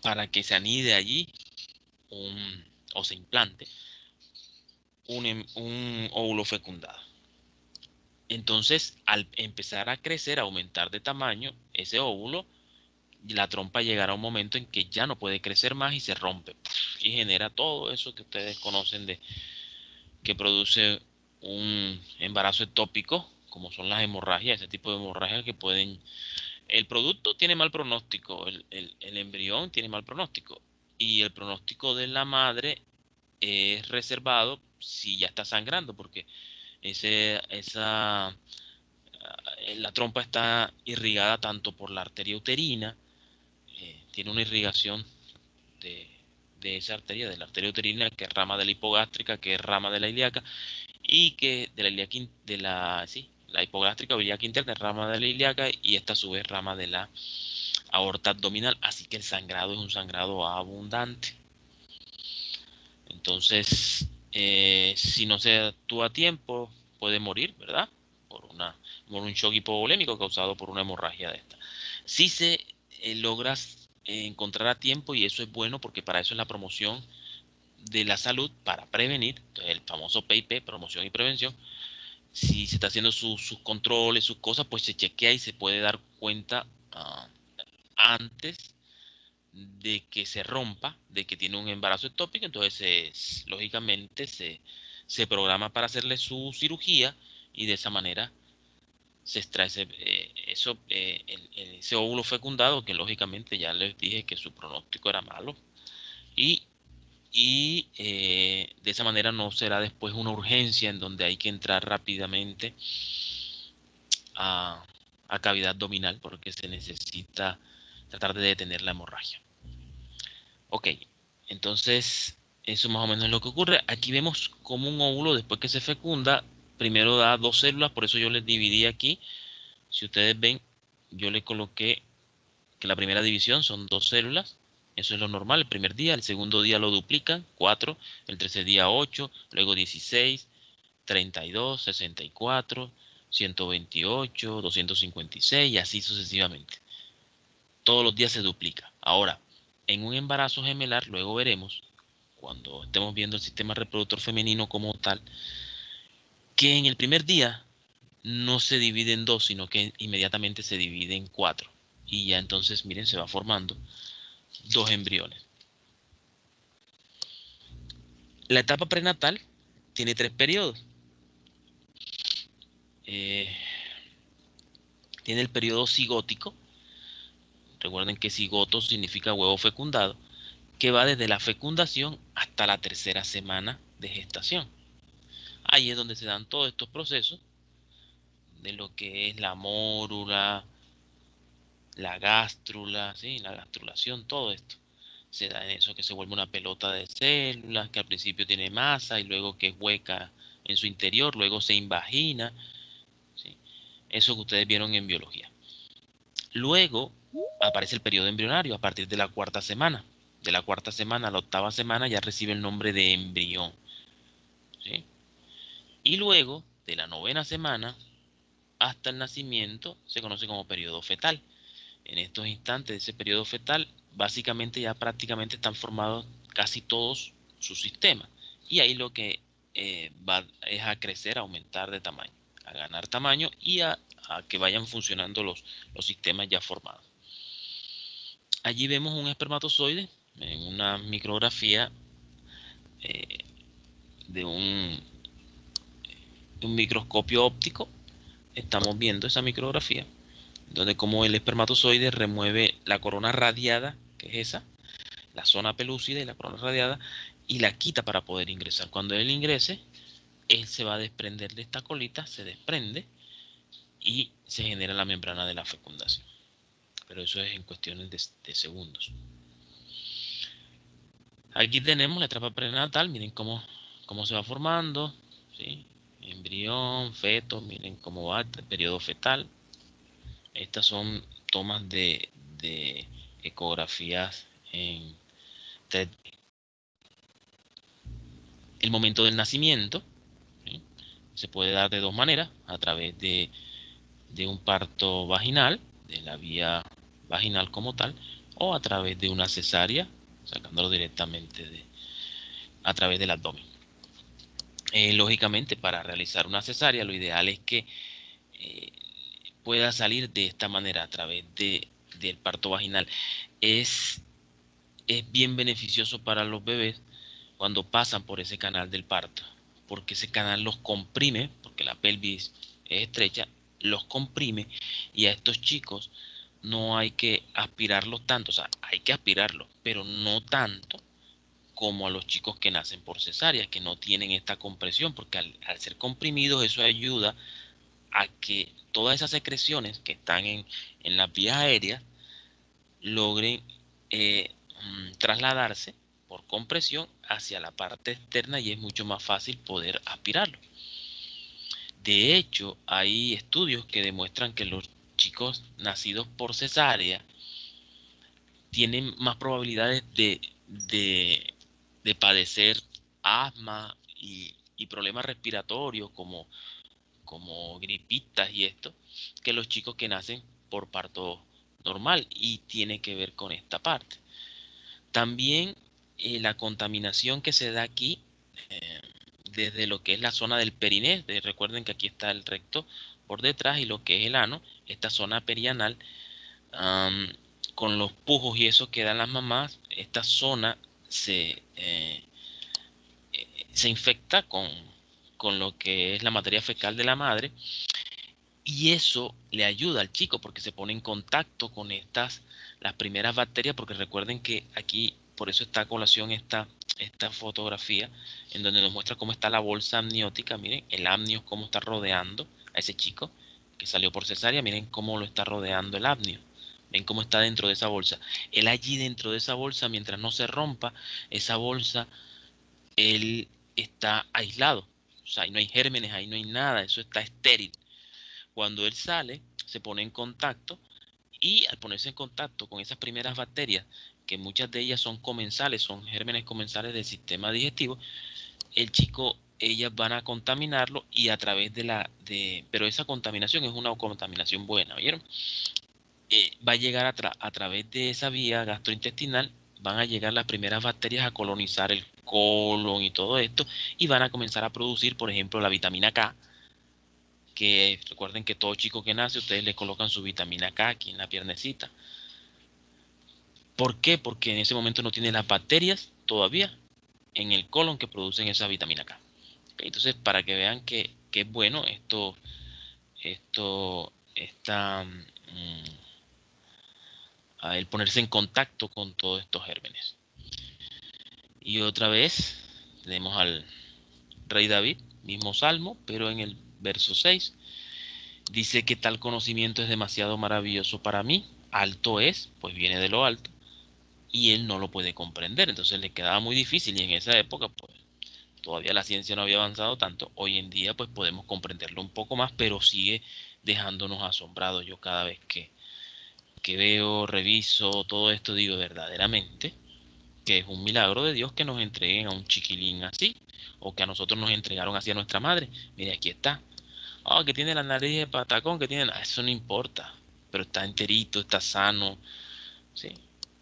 para que se anide allí o se implante un óvulo fecundado. Entonces, al empezar a crecer, a aumentar de tamaño ese óvulo, la trompa llegará a un momento en que ya no puede crecer más y se rompe y genera todo eso que ustedes conocen de que produce un embarazo ectópico, como son las hemorragias, ese tipo de hemorragias que pueden... El producto tiene mal pronóstico, el embrión tiene mal pronóstico y el pronóstico de la madre es reservado si ya está sangrando, porque la trompa está irrigada tanto por la arteria uterina, tiene una irrigación de, de esa arteria, de la arteria uterina, que es rama de la hipogástrica, que es rama de la ilíaca, y que de la ilíaca, la hipogástrica o ilíaca interna es rama de la ilíaca y esta a su vez rama de la aorta abdominal, así que el sangrado es un sangrado abundante. Entonces, si no se actúa a tiempo, puede morir, ¿verdad? Por un shock hipovolémico causado por una hemorragia de esta. Si se logra encontrar a tiempo, y eso es bueno porque para eso es la promoción de la salud, para prevenir, entonces el famoso PIP, promoción y prevención. Si se está haciendo sus controles, sus cosas, pues se chequea y se puede dar cuenta antes de que se rompa, de que tiene un embarazo ectópico. Entonces lógicamente se programa para hacerle su cirugía y de esa manera se extrae ese óvulo fecundado, que lógicamente ya les dije que su pronóstico era malo, y, de esa manera no será después una urgencia en donde hay que entrar rápidamente a, a cavidad abdominal porque se necesita tratar de detener la hemorragia. Ok, entonces eso más o menos es lo que ocurre. Aquí vemos como un óvulo después que se fecunda primero da 2 células, por eso yo les dividí aquí. Si ustedes ven, yo le coloqué que la primera división son 2 células. Eso es lo normal, el primer día. El segundo día lo duplican, 4. El tercer día 8, luego 16, 32, 64, 128, 256 y así sucesivamente. Todos los días se duplica. Ahora, en un embarazo gemelar, luego veremos, cuando estemos viendo el sistema reproductor femenino como tal, que en el primer día no se divide en 2, sino que inmediatamente se divide en 4. Y ya entonces, miren, se va formando 2 embriones. La etapa prenatal tiene 3 periodos. Tiene el periodo cigótico. Recuerden que cigoto significa huevo fecundado, que va desde la fecundación hasta la tercera semana de gestación. Ahí es donde se dan todos estos procesos de lo que es la mórula, la gástrula, ¿sí? La gastrulación, todo esto. Se da en eso, que se vuelve una pelota de células, que al principio tiene masa y luego que es hueca en su interior, luego se invagina, ¿sí? Eso que ustedes vieron en biología. Luego aparece el periodo embrionario a partir de la 4ª semana. De la 4ª semana a la 8ª semana ya recibe el nombre de embrión, ¿sí? Y luego de la 9ª semana hasta el nacimiento se conoce como periodo fetal. En estos instantes de ese periodo fetal, básicamente ya prácticamente están formados casi todos sus sistemas. Y ahí lo que va es a crecer, a aumentar de tamaño, a ganar tamaño y a que vayan funcionando los sistemas ya formados. Allí vemos un espermatozoide en una micrografía de un microscopio óptico. Estamos viendo esa micrografía donde como el espermatozoide remueve la corona radiada, que es esa, la zona pelúcida y la corona radiada, y la quita para poder ingresar. Cuando él ingrese, él se va a desprender de esta colita, se desprende y se genera la membrana de la fecundación. Pero eso es en cuestiones de segundos. Aquí tenemos la etapa prenatal, miren cómo se va formando, ¿sí? Embrión, feto, miren cómo va el periodo fetal. Estas son tomas de ecografías en 3D. El momento del nacimiento, ¿sí? Se puede dar de 2 maneras, a través de un parto vaginal, de la vía vaginal como tal, o a través de una cesárea, sacándolo directamente a través del abdomen. Lógicamente, para realizar una cesárea, lo ideal es que pueda salir de esta manera, a través del parto vaginal. Es bien beneficioso para los bebés cuando pasan por ese canal del parto, porque ese canal los comprime, porque la pelvis es estrecha, los comprime, y a estos chicos no hay que aspirarlos tanto, o sea, hay que aspirarlos, pero no tanto como a los chicos que nacen por cesárea, que no tienen esta compresión, porque al ser comprimidos eso ayuda a que todas esas secreciones que están en las vías aéreas logren trasladarse por compresión hacia la parte externa y es mucho más fácil poder aspirarlo. De hecho, hay estudios que demuestran que los chicos nacidos por cesárea tienen más probabilidades de padecer asma y problemas respiratorios como gripitas y esto, que los chicos que nacen por parto normal, y tiene que ver con esta parte. También la contaminación que se da aquí, desde lo que es la zona del periné, recuerden que aquí está el recto por detrás y lo que es el ano, esta zona perianal, con los pujos y eso que dan las mamás, esta zona se infecta con lo que es la materia fecal de la madre, y eso le ayuda al chico porque se pone en contacto con las primeras bacterias, porque recuerden que aquí, por eso está a colación esta fotografía, en donde nos muestra cómo está la bolsa amniótica. Miren, el amnio cómo está rodeando a ese chico que salió por cesárea, miren cómo lo está rodeando el amnio. Ven cómo está dentro de esa bolsa. Él allí dentro de esa bolsa, mientras no se rompa esa bolsa, él está aislado, sea, ahí no hay gérmenes, ahí no hay nada, eso está estéril. Cuando él sale, se pone en contacto y al ponerse en contacto con esas primeras bacterias, que muchas de ellas son comensales, son gérmenes comensales del sistema digestivo, el chico, ellas van a contaminarlo y a través pero esa contaminación es una contaminación buena, ¿oyeron? Va a llegar a través de esa vía gastrointestinal, van a llegar las primeras bacterias a colonizar el colon y todo esto, y van a comenzar a producir, por ejemplo, la vitamina K, que recuerden que todo chico que nace, ustedes le colocan su vitamina K aquí en la piernecita. ¿Por qué? Porque en ese momento no tiene las bacterias todavía en el colon que producen esa vitamina K. Entonces, para que vean que es bueno el ponerse en contacto con todos estos gérmenes. Y otra vez tenemos al rey David, mismo salmo, pero en el verso 6 dice que tal conocimiento es demasiado maravilloso para mí, alto es, pues viene de lo alto, y él no lo puede comprender, entonces le quedaba muy difícil y en esa época pues todavía la ciencia no había avanzado tanto, hoy en día pues podemos comprenderlo un poco más, pero sigue dejándonos asombrados. Yo cada vez que veo, reviso todo esto, digo verdaderamente que es un milagro de Dios que nos entreguen a un chiquilín así, o que a nosotros nos entregaron así a nuestra madre. Mire, aquí está. Ah, que tiene la nariz de patacón, que tiene... Eso no importa, pero está enterito, está sano, ¿sí?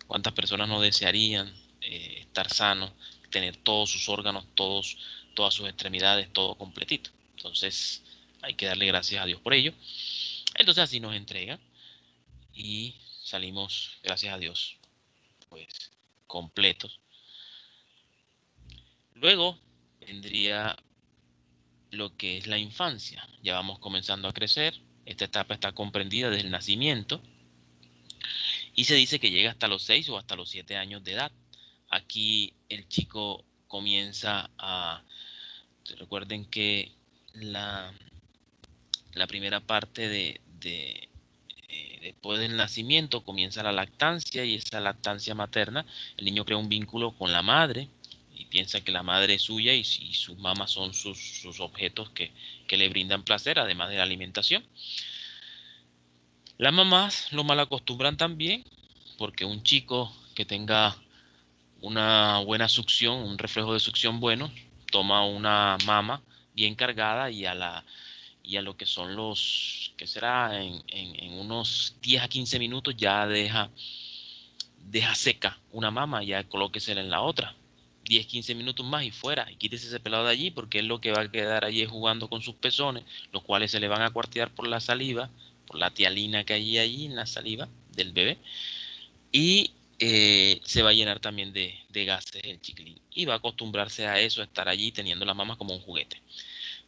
¿Cuántas personas no desearían estar sanos, tener todos sus órganos, todas sus extremidades, todo completito? Entonces, hay que darle gracias a Dios por ello. Entonces, así nos entrega y salimos, gracias a Dios, pues completos. Luego vendría lo que es la infancia. Ya vamos comenzando a crecer. Esta etapa está comprendida desde el nacimiento y se dice que llega hasta los 6 o hasta los 7 años de edad. Aquí el chico comienza a... Recuerden que la primera parte después del nacimiento comienza la lactancia, y esa lactancia materna, el niño crea un vínculo con la madre y piensa que la madre es suya y sus mamas son sus objetos que le brindan placer, además de la alimentación. Las mamás lo mal acostumbran también, porque un chico que tenga una buena succión, un reflejo de succión bueno, toma una mama bien cargada y a lo que son que será en unos 10 a 15 minutos ya deja seca una mama, ya colóquesela en la otra. 10, 15 minutos más y fuera, y quítese ese pelado de allí, porque es lo que va a quedar allí jugando con sus pezones, los cuales se le van a cuartear por la saliva, por la tialina que hay allí en la saliva del bebé, y se va a llenar también de gases el chiquilín, y va a acostumbrarse a eso, a estar allí teniendo la mama como un juguete.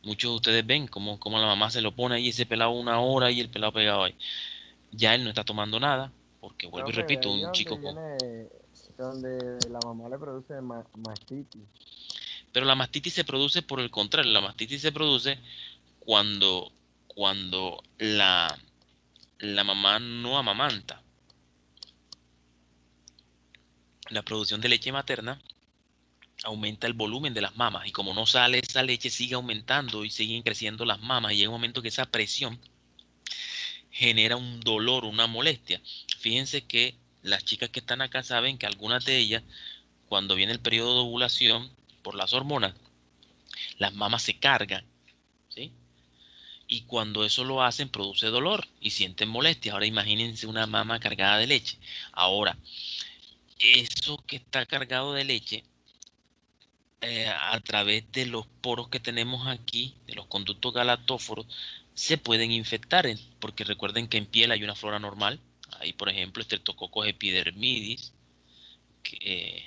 Muchos de ustedes ven cómo la mamá se lo pone ahí, ese pelado una hora y el pelado pegado ahí. Ya él no está tomando nada, porque vuelvo y Profe, de repito, ahí un donde chico con... viene, donde la mamá le produce mastitis. Pero la mastitis se produce por el contrario, la mastitis se produce cuando la mamá no amamanta. La producción de leche materna aumenta el volumen de las mamas, y como no sale esa leche, sigue aumentando y siguen creciendo las mamas, y llega un momento que esa presión genera un dolor, una molestia. Fíjense que las chicas que están acá saben que algunas de ellas, cuando viene el periodo de ovulación, por las hormonas, las mamas se cargan, ¿sí? Y cuando eso lo hacen, produce dolor y sienten molestia. Ahora imagínense una mama cargada de leche. Ahora, eso que está cargado de leche, a través de los poros que tenemos aquí, de los conductos galactóforos, se pueden infectar, porque recuerden que en piel hay una flora normal. Hay, por ejemplo, Streptococcus epidermidis, que, eh,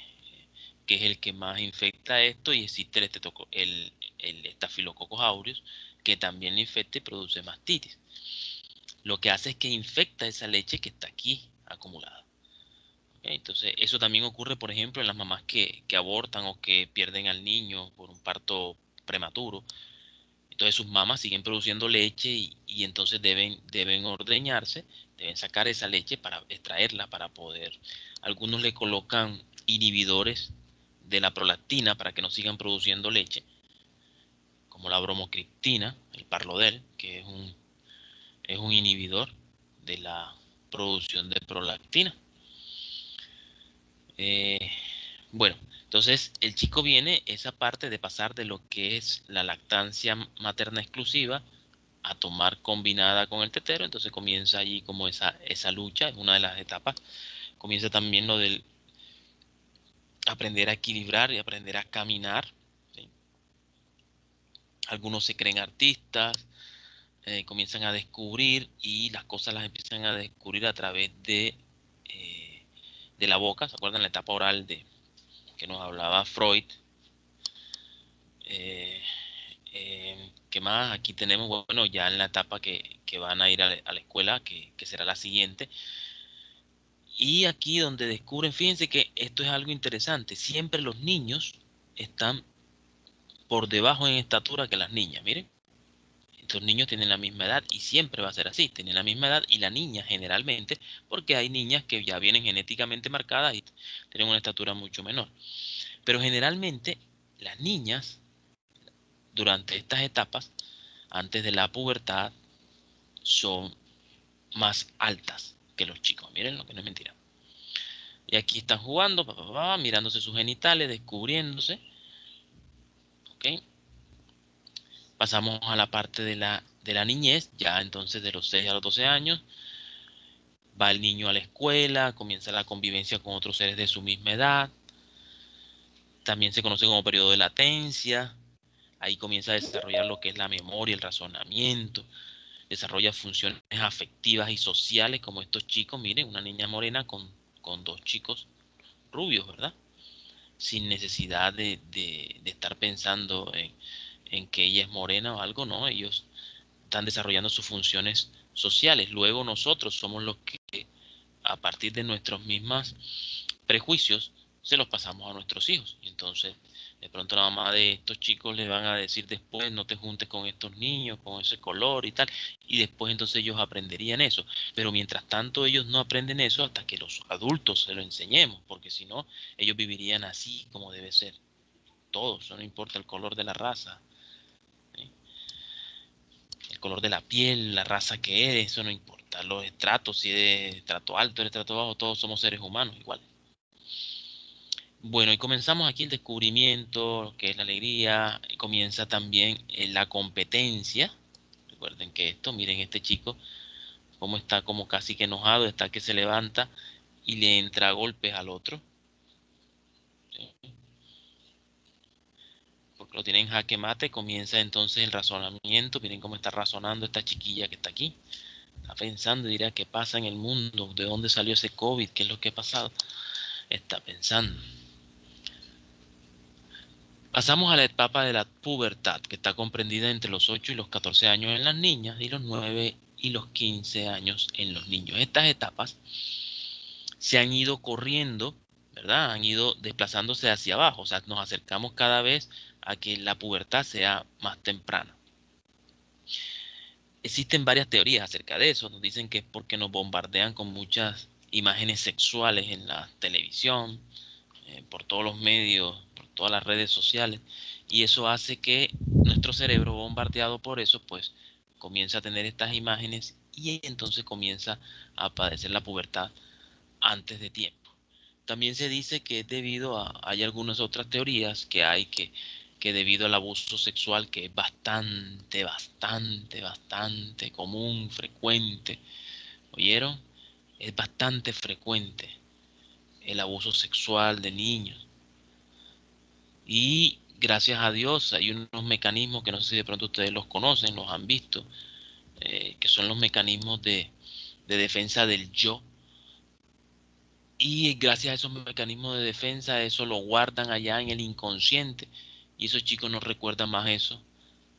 que es el que más infecta esto, y existe el Staphylococcus aureus, que también infecta y produce mastitis. Lo que hace es que infecta esa leche que está aquí acumulada. ¿Okay? Entonces, eso también ocurre, por ejemplo, en las mamás que abortan o que pierden al niño por un parto prematuro. Entonces, sus mamas siguen produciendo leche y entonces deben ordeñarse, deben sacar esa leche para extraerla, para poder. Algunos le colocan inhibidores de la prolactina para que no sigan produciendo leche, como la bromocriptina, el Parlodel, que es un inhibidor de la producción de prolactina. Bueno, entonces el chico viene esa parte de pasar de lo que es la lactancia materna exclusiva a tomar combinada con el tetero. Entonces comienza allí como esa lucha, es una de las etapas. Comienza también lo del aprender a equilibrar y aprender a caminar, ¿sí? Algunos se creen artistas, comienzan a descubrir, y las cosas las empiezan a descubrir a través de la boca. ¿Se acuerdan la etapa oral de que nos hablaba Freud? ¿Qué más? Aquí tenemos, bueno, ya en la etapa que van a ir a la escuela, que será la siguiente. Y aquí donde descubren, fíjense que esto es algo interesante, siempre los niños están por debajo en estatura que las niñas, miren. Estos niños tienen la misma edad y siempre va a ser así, tienen la misma edad, y la niña generalmente, porque hay niñas que ya vienen genéticamente marcadas y tienen una estatura mucho menor. Pero generalmente las niñas durante estas etapas, antes de la pubertad, son más altas que los chicos. Miren lo que no es mentira. Y aquí están jugando, mirándose sus genitales, descubriéndose. ¿Ok? Pasamos a la parte de la niñez, ya entonces de los 6 a los 12 años. Va el niño a la escuela, comienza la convivencia con otros seres de su misma edad. También se conoce como periodo de latencia. Ahí comienza a desarrollar lo que es la memoria, el razonamiento. Desarrolla funciones afectivas y sociales, como estos chicos. Miren, una niña morena con dos chicos rubios, ¿verdad? Sin necesidad de estar pensando en que ella es morena o algo, no. Ellos están desarrollando sus funciones sociales. Luego nosotros somos los que, a partir de nuestros mismos prejuicios, se los pasamos a nuestros hijos. Y entonces, de pronto la mamá de estos chicos les van a decir después: no te juntes con estos niños, con ese color y tal. Y después entonces ellos aprenderían eso. Pero mientras tanto ellos no aprenden eso hasta que los adultos se lo enseñemos, porque si no, ellos vivirían así como debe ser. Todos, no importa el color de la raza, ¿sí? El color de la piel, la raza que eres, eso no importa. Los estratos, si eres estrato alto, eres estrato bajo, todos somos seres humanos igual. Bueno, y comenzamos aquí el descubrimiento, que es la alegría, y comienza también la competencia. Recuerden que esto, miren este chico, cómo está como casi que enojado, está que se levanta y le entra a golpes al otro, ¿sí? Porque lo tienen jaque mate. Comienza entonces el razonamiento. Miren cómo está razonando esta chiquilla que está aquí. Está pensando y dirá: ¿qué pasa en el mundo? ¿De dónde salió ese COVID? ¿Qué es lo que ha pasado? Está pensando. Pasamos a la etapa de la pubertad, que está comprendida entre los 8 y los 14 años en las niñas y los 9 y los 15 años en los niños. Estas etapas se han ido corriendo, ¿verdad? Han ido desplazándose hacia abajo, o sea, nos acercamos cada vez a que la pubertad sea más temprana. Existen varias teorías acerca de eso. Nos dicen que es porque nos bombardean con muchas imágenes sexuales en la televisión, por todos los medios, por todas las redes sociales, y eso hace que nuestro cerebro, bombardeado por eso, pues comienza a tener estas imágenes, y entonces comienza a padecer la pubertad antes de tiempo. También se dice que es debido hay algunas otras teorías que debido al abuso sexual, que es bastante común, frecuente. ¿Oyeron? Es bastante frecuente el abuso sexual de niños. Y gracias a Dios hay unos mecanismos que no sé si de pronto ustedes los conocen, los han visto, que son los mecanismos de defensa del yo. Y gracias a esos mecanismos de defensa, eso lo guardan allá en el inconsciente. Y esos chicos no recuerdan más eso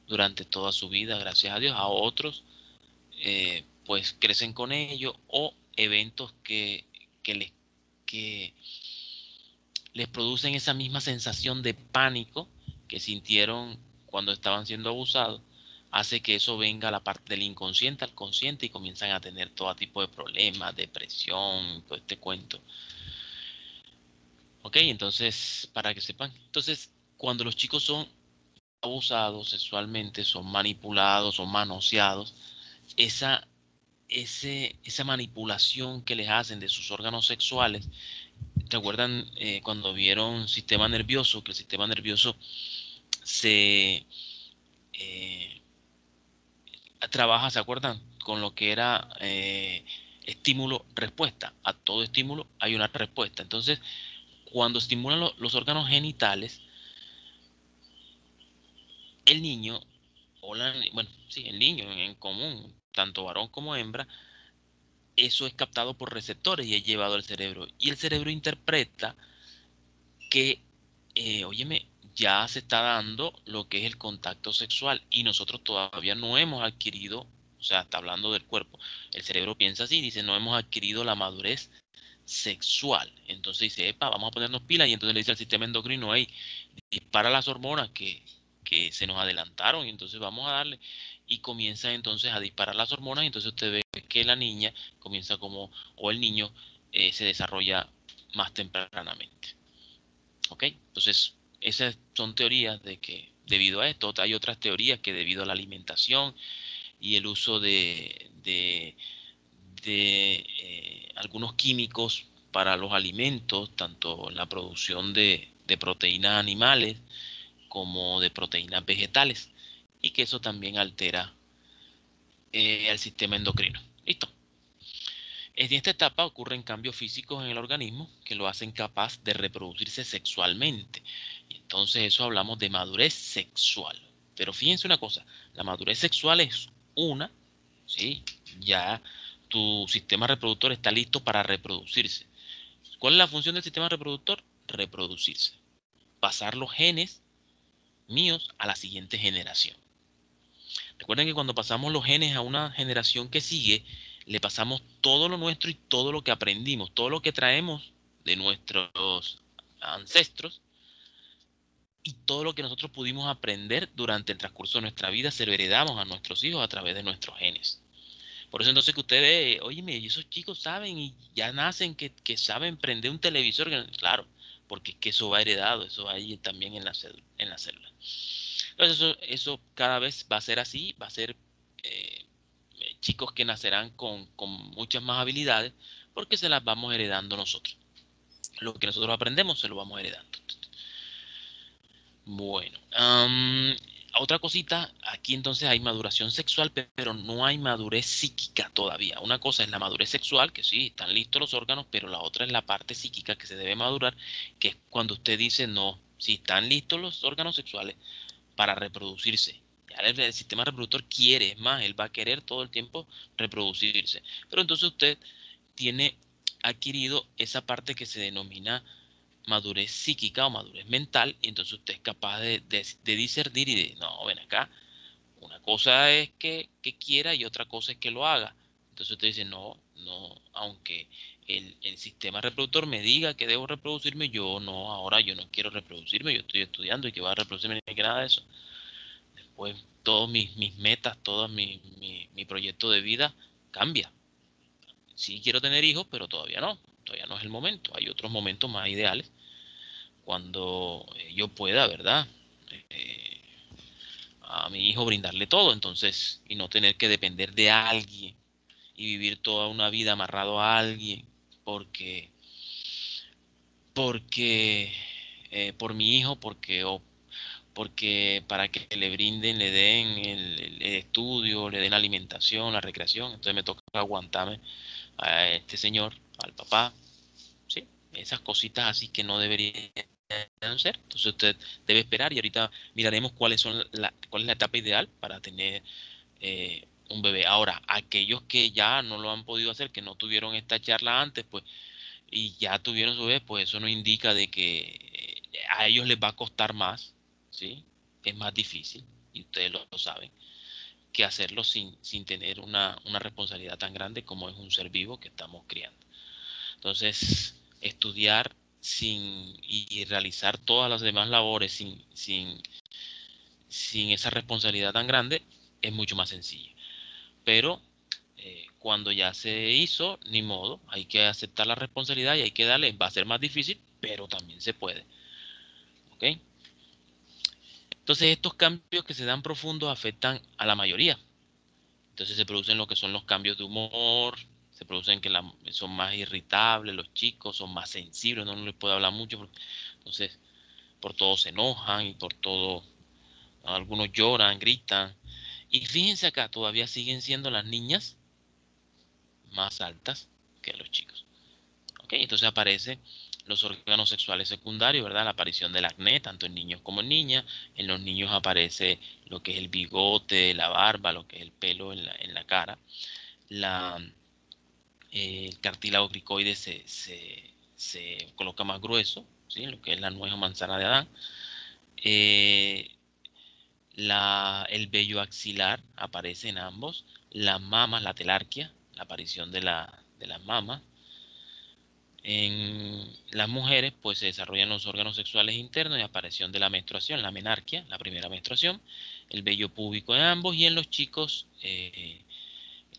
durante toda su vida, gracias a Dios. A otros, pues crecen con ello, o eventos que les, que les producen esa misma sensación de pánico que sintieron cuando estaban siendo abusados, hace que eso venga a la parte del inconsciente al consciente, y comienzan a tener todo tipo de problemas, depresión, todo este cuento. Ok, entonces, para que sepan, entonces, cuando los chicos son abusados sexualmente, son manipulados, son manoseados, esa, esa manipulación que les hacen de sus órganos sexuales. ¿Recuerdan cuando vieron sistema nervioso? Que el sistema nervioso se trabaja, ¿se acuerdan? Con lo que era estímulo-respuesta. A todo estímulo hay una respuesta. Entonces, cuando estimulan los órganos genitales, el niño, bueno, sí, el niño en común, tanto varón como hembra, eso es captado por receptores y es llevado al cerebro. Y el cerebro interpreta que, óyeme, ya se está dando lo que es el contacto sexual y nosotros todavía no hemos adquirido, o sea, está hablando del cuerpo. El cerebro piensa así, dice, no hemos adquirido la madurez sexual. Entonces dice, epa, vamos a ponernos pilas y entonces le dice al sistema endocrino, hey, dispara las hormonas que se nos adelantaron y entonces vamos a darle. Y comienza entonces a disparar las hormonas y entonces usted ve que la niña comienza como, o el niño se desarrolla más tempranamente. ¿Ok? Entonces, esas son teorías de que debido a esto, hay otras teorías que debido a la alimentación y el uso de algunos químicos para los alimentos, tanto en la producción de proteínas animales como de proteínas vegetales, y que eso también altera el sistema endocrino. Listo. En esta etapa ocurren cambios físicos en el organismo que lo hacen capaz de reproducirse sexualmente. Y entonces eso hablamos de madurez sexual. Pero fíjense una cosa, la madurez sexual es una, ¿sí? Ya tu sistema reproductor está listo para reproducirse. ¿Cuál es la función del sistema reproductor? Reproducirse. Pasar los genes míos a la siguiente generación. Recuerden que cuando pasamos los genes a una generación que sigue, le pasamos todo lo nuestro y todo lo que aprendimos, todo lo que traemos de nuestros ancestros y todo lo que nosotros pudimos aprender durante el transcurso de nuestra vida se lo heredamos a nuestros hijos a través de nuestros genes. Por eso entonces que usted ve, oye, esos chicos saben y ya nacen que saben prender un televisor, claro, porque es que eso va heredado, eso va ahí también en la célula. Entonces eso cada vez va a ser así, va a ser eh, chicos que nacerán con muchas más habilidades porque se las vamos heredando nosotros. Lo que nosotros aprendemos se lo vamos heredando. Bueno, otra cosita, aquí entonces hay maduración sexual, pero no hay madurez psíquica todavía. Una cosa es la madurez sexual, que sí, están listos los órganos, pero la otra es la parte psíquica que se debe madurar, que es cuando usted dice, no, si están listos los órganos sexuales para reproducirse. Ya el sistema reproductor quiere, es más, él va a querer todo el tiempo reproducirse. Pero entonces usted tiene adquirido esa parte que se denomina madurez psíquica o madurez mental, y entonces usted es capaz de discernir y de, no, ven acá, una cosa es que quiera y otra cosa es que lo haga. Entonces usted dice, no, no, aunque el sistema reproductor me diga que debo reproducirme, yo no, ahora yo no quiero reproducirme, yo estoy estudiando y que va a reproducirme ni que nada de eso. Después todos mis metas, todo mi proyecto de vida cambia. Sí quiero tener hijos, pero todavía no es el momento. Hay otros momentos más ideales cuando yo pueda, ¿verdad? Eh, a mi hijo brindarle todo, entonces, y no tener que depender de alguien y vivir toda una vida amarrado a alguien porque, porque, por mi hijo, porque para que le brinden, le den el estudio, le den la alimentación, la recreación, entonces me toca aguantarme a este señor, al papá, ¿sí? Esas cositas así que no deberían ser. Entonces usted debe esperar y ahorita miraremos cuál es la etapa ideal para tener un bebé. Ahora, aquellos que ya no lo han podido hacer, que no tuvieron esta charla antes, pues, y ya tuvieron su bebé, pues eso nos indica de que a ellos les va a costar más, ¿sí? Es más difícil, y ustedes lo saben, que hacerlo sin tener una responsabilidad tan grande como es un ser vivo que estamos criando. Entonces, estudiar y realizar todas las demás labores sin esa responsabilidad tan grande es mucho más sencillo. Pero cuando ya se hizo, ni modo, hay que aceptar la responsabilidad y hay que darle, va a ser más difícil, pero también se puede. ¿Ok? Entonces estos cambios que se dan profundos afectan a la mayoría. Entonces se producen lo que son los cambios de humor, se producen que son más irritables los chicos, son más sensibles, no les puedo hablar mucho, entonces por todo se enojan y por todo, algunos lloran, gritan. Y fíjense acá, todavía siguen siendo las niñas más altas que los chicos. ¿Ok? Entonces aparecen los órganos sexuales secundarios, ¿verdad? La aparición del acné, tanto en niños como en niñas. En los niños aparece lo que es el bigote, la barba, lo que es el pelo en la cara. El cartílago cricoide se coloca más grueso, ¿sí? Lo que es la nuez o manzana de Adán. Eh, el vello axilar aparece en ambos. Las mamas, la telarquía, la aparición de las mamas. En las mujeres, pues se desarrollan los órganos sexuales internos y aparición de la menstruación, la menarquia, la primera menstruación, el vello púbico en ambos, y en los chicos,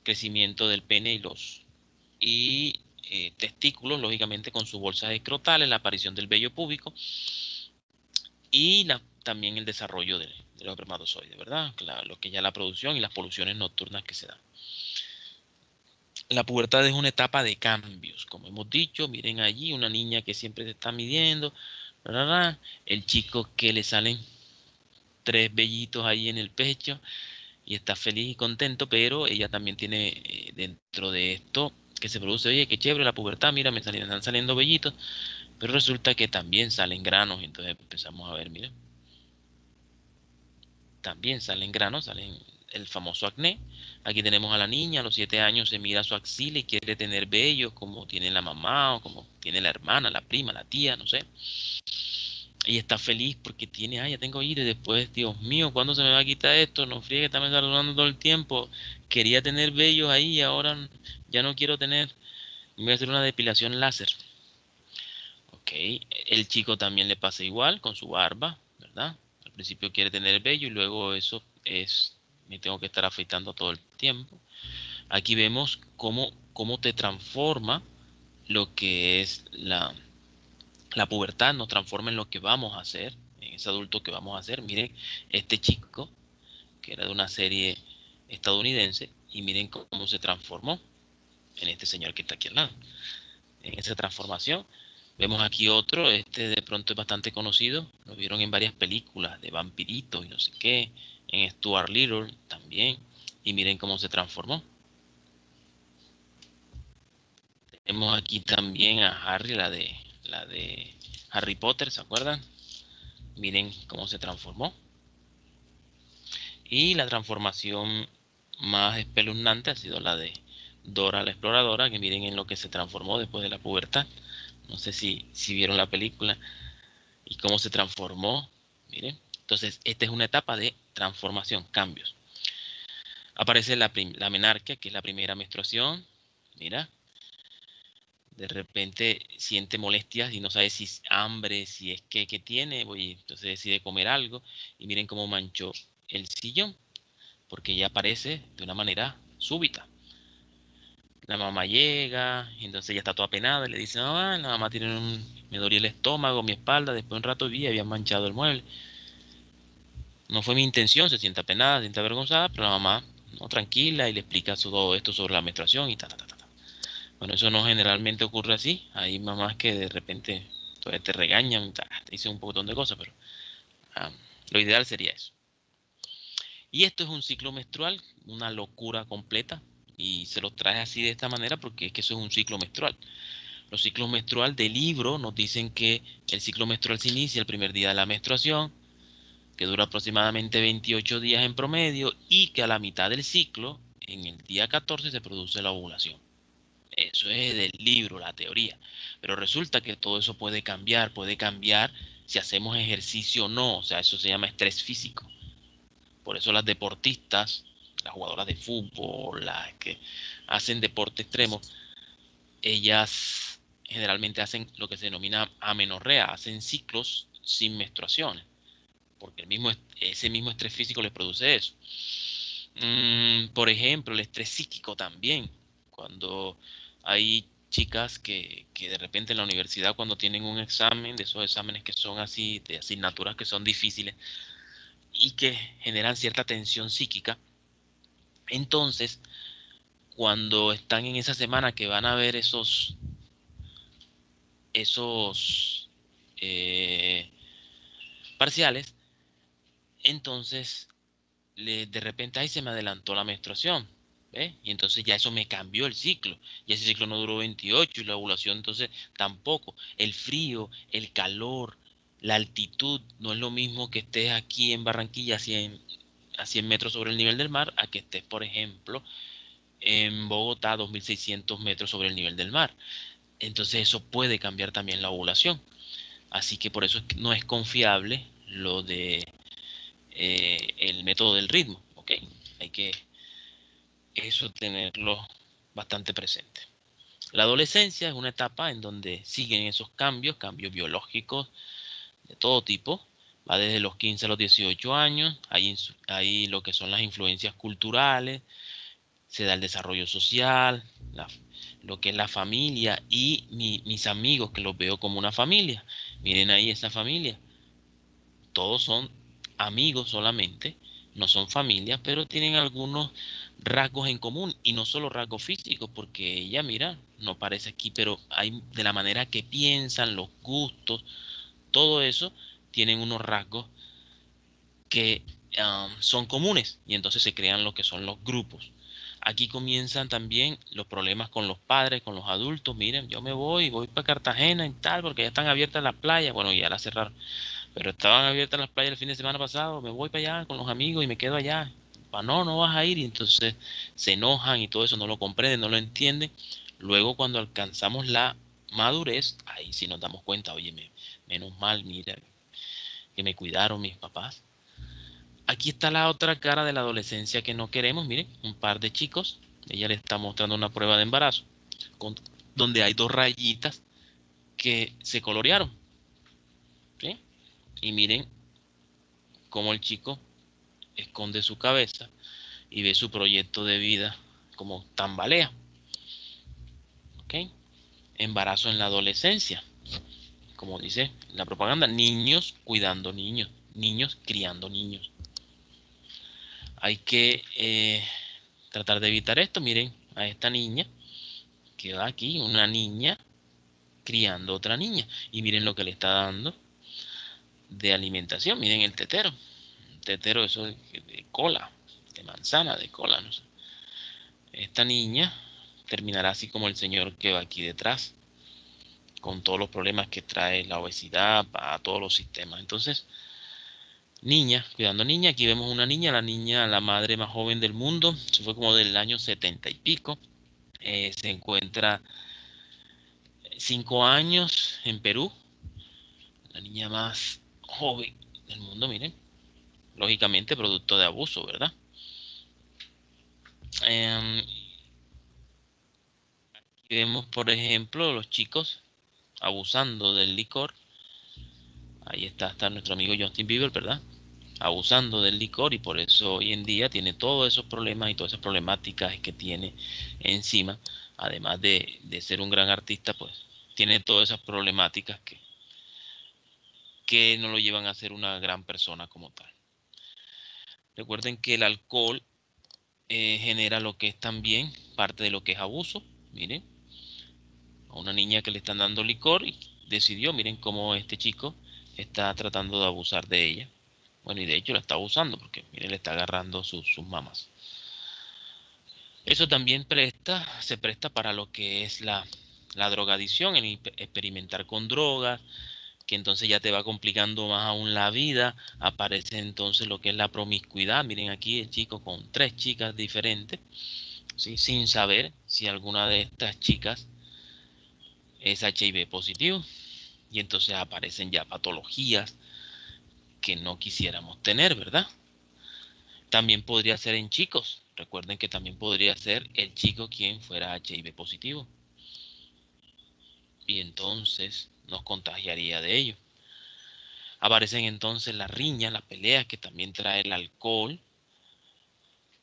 crecimiento del pene y testículos, lógicamente con sus bolsas escrotales, la aparición del vello púbico y también el desarrollo de los espermatozoides, ¿verdad? Lo que ya la producción y las poluciones nocturnas que se dan. La pubertad es una etapa de cambios, como hemos dicho. Miren allí una niña que siempre se está midiendo, el chico que le salen 3 vellitos ahí en el pecho y está feliz y contento, pero ella también tiene, dentro de esto que se produce, oye, qué chévere la pubertad, mira, me están saliendo vellitos, pero resulta que también salen granos. Entonces empezamos a ver, mira, también salen granos, salen el famoso acné. Aquí tenemos a la niña, a los 7 años se mira su axila y quiere tener vellos como tiene la mamá o como tiene la hermana, la prima, la tía, no sé. Y está feliz porque tiene, ya tengo ira, y después, Dios mío, ¿cuándo se me va a quitar esto? No friegue, está me saludando todo el tiempo. Quería tener vellos ahí y ahora ya no quiero tener. Me voy a hacer una depilación láser. Ok, el chico también le pasa igual con su barba, ¿verdad? Al principio quiere tener vello y luego me tengo que estar afeitando todo el tiempo. Aquí vemos cómo te transforma lo que es la pubertad, nos transforma en lo que vamos a hacer, en ese adulto que vamos a hacer. Miren, este chico, que era de una serie estadounidense, y miren cómo se transformó en este señor que está aquí al lado. En esa transformación, vemos aquí otro, este de pronto es bastante conocido, lo vieron en varias películas de vampiritos y no sé qué, en Stuart Little también, y miren cómo se transformó. Tenemos aquí también a Harry, la de Harry Potter, ¿se acuerdan? Miren cómo se transformó. Y la transformación más espeluznante ha sido la de Dora la exploradora, que miren en lo que se transformó después de la pubertad. No sé si vieron la película y cómo se transformó. Miren. Entonces, esta es una etapa de transformación, cambios. Aparece la menarquia, que es la primera menstruación. Mira, de repente siente molestias y no sabe si es hambre, si es que tiene, entonces decide comer algo y miren cómo manchó el sillón, porque ella aparece de una manera súbita. La mamá llega, y entonces ella está toda penada y le dice, mamá, la mamá me dolía el estómago, mi espalda, después de un rato vi, había manchado el mueble. No fue mi intención, se siente apenada, se siente avergonzada, pero la mamá, no, tranquila, y le explica todo esto sobre la menstruación y ta, ta, ta, ta. Bueno, eso no generalmente ocurre así. Hay mamás que de repente todavía te regañan, te dicen un montón de cosas, pero ah, lo ideal sería eso. Y esto es un ciclo menstrual, una locura completa, y se los traje así de esta manera porque es que eso es un ciclo menstrual. Los ciclos menstrual del libro nos dicen que el ciclo menstrual se inicia el primer día de la menstruación, que dura aproximadamente 28 días en promedio, y que a la mitad del ciclo, en el día 14, se produce la ovulación. Eso es del libro, la teoría. Pero resulta que todo eso puede cambiar si hacemos ejercicio o no. O sea, eso se llama estrés físico. Por eso las deportistas, las jugadoras de fútbol, las que hacen deporte extremo, ellas generalmente hacen lo que se denomina amenorrea, hacen ciclos sin menstruaciones, porque ese mismo estrés físico les produce eso. Por ejemplo, el estrés psíquico también, cuando hay chicas que de repente en la universidad cuando tienen un examen, de esos exámenes que son así, de asignaturas que son difíciles, y que generan cierta tensión psíquica. Entonces, cuando están en esa semana que van a ver esos parciales, entonces de repente ahí se me adelantó la menstruación, ¿ves? Y entonces ya eso me cambió el ciclo. Y ese ciclo no duró 28 y la ovulación entonces tampoco. El frío, el calor, la altitud no es lo mismo que estés aquí en Barranquilla a 100 metros sobre el nivel del mar a que estés, por ejemplo, en Bogotá a 2600 metros sobre el nivel del mar. Entonces eso puede cambiar también la ovulación. Así que por eso es que no es confiable lo de el método del ritmo, ¿ok? Hay que eso tenerlo bastante presente. La adolescencia es una etapa en donde siguen esos cambios, cambios biológicos de todo tipo. Va desde los 15 a los 18 años, hay lo que son las influencias culturales, se da el desarrollo social, lo que es la familia y mis amigos que los veo como una familia. Miren ahí esa familia. Todos son amigos solamente, no son familia, pero tienen algunos rasgos en común y no solo rasgos físicos, porque ella, mira, no parece aquí, pero hay de la manera que piensan, los gustos, todo eso tienen unos rasgos que son comunes y entonces se crean lo que son los grupos. Aquí comienzan también los problemas con los padres, con los adultos. Miren, yo me voy para Cartagena y tal, porque ya están abiertas las playas. Bueno, ya las cerraron, pero estaban abiertas las playas el fin de semana pasado. Me voy para allá con los amigos y me quedo allá. No, no vas a ir. Y entonces se enojan y todo eso, no lo comprenden, no lo entienden. Luego, cuando alcanzamos la madurez, ahí sí nos damos cuenta, oye, menos mal, mira, que me cuidaron mis papás. Aquí está la otra cara de la adolescencia que no queremos. Miren, un par de chicos. Ella le está mostrando una prueba de embarazo, con- donde hay dos rayitas que se colorearon. ¿Sí? Y miren cómo el chico esconde su cabeza y ve su proyecto de vida como tambalea. ¿Ok? Embarazo en la adolescencia. Como dice la propaganda, niños cuidando niños, niños criando niños. Hay que tratar de evitar esto. Miren a esta niña que va aquí, una niña criando otra niña. Y miren lo que le está dando de alimentación. Miren el tetero. Tetero, eso de cola, de manzana, de cola, no sé. Esta niña terminará así como el señor que va aquí detrás, con todos los problemas que trae la obesidad a todos los sistemas. Entonces, niña, cuidando niña, aquí vemos una niña, la madre más joven del mundo, eso fue como del año 70 y pico. Se encuentra 5 años en Perú, la niña más joven del mundo, miren, lógicamente producto de abuso, ¿verdad? Aquí vemos, por ejemplo, los chicos abusando del licor. Ahí está nuestro amigo Justin Bieber, ¿verdad? Abusando del licor y por eso hoy en día tiene todos esos problemas y todas esas problemáticas que tiene encima. Además de ser un gran artista, pues tiene todas esas problemáticas que no lo llevan a ser una gran persona como tal. Recuerden que el alcohol genera lo que es también parte de lo que es abuso. Miren, a una niña que le están dando licor y decidió, miren cómo este chico está tratando de abusar de ella. Bueno, y de hecho la está abusando porque, miren, le está agarrando sus mamas. Eso también se presta para lo que es la drogadicción, el experimentar con drogas, que entonces ya te va complicando más aún la vida. Aparece entonces lo que es la promiscuidad. Miren aquí el chico con 3 chicas diferentes, ¿sí? Sin saber si alguna de estas chicas es HIV positivo. Y entonces aparecen ya patologías que no quisiéramos tener, ¿verdad? También podría ser en chicos. Recuerden que también podría ser el chico quien fuera HIV positivo. Y entonces nos contagiaría de ello. Aparecen entonces las riñas, las peleas que también trae el alcohol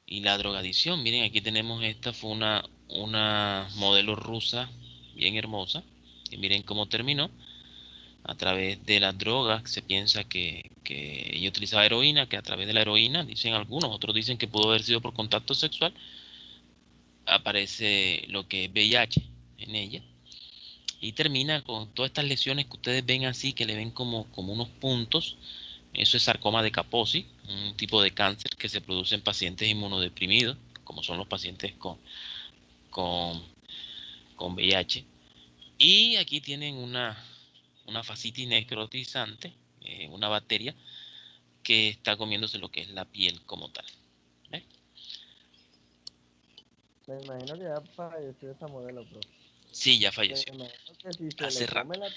y la drogadicción. Miren, aquí tenemos esta, fue una modelo rusa bien hermosa. Y miren cómo terminó. a través de las drogas. Se piensa que ella utilizaba heroína, que a través de la heroína, dicen algunos, otros dicen que pudo haber sido por contacto sexual, aparece lo que es VIH en ella. Y termina con todas estas lesiones que ustedes ven así, que le ven como unos puntos. Eso es sarcoma de Kaposi, un tipo de cáncer que se produce en pacientes inmunodeprimidos, como son los pacientes con, con VIH. Y aquí tienen una fascitis necrotizante, una bacteria que está comiéndose lo que es la piel como tal. ¿Ves? Me imagino que ya falleció esa modelo, profe. Sí, ya Me falleció. imagino que si se Hace le come rato.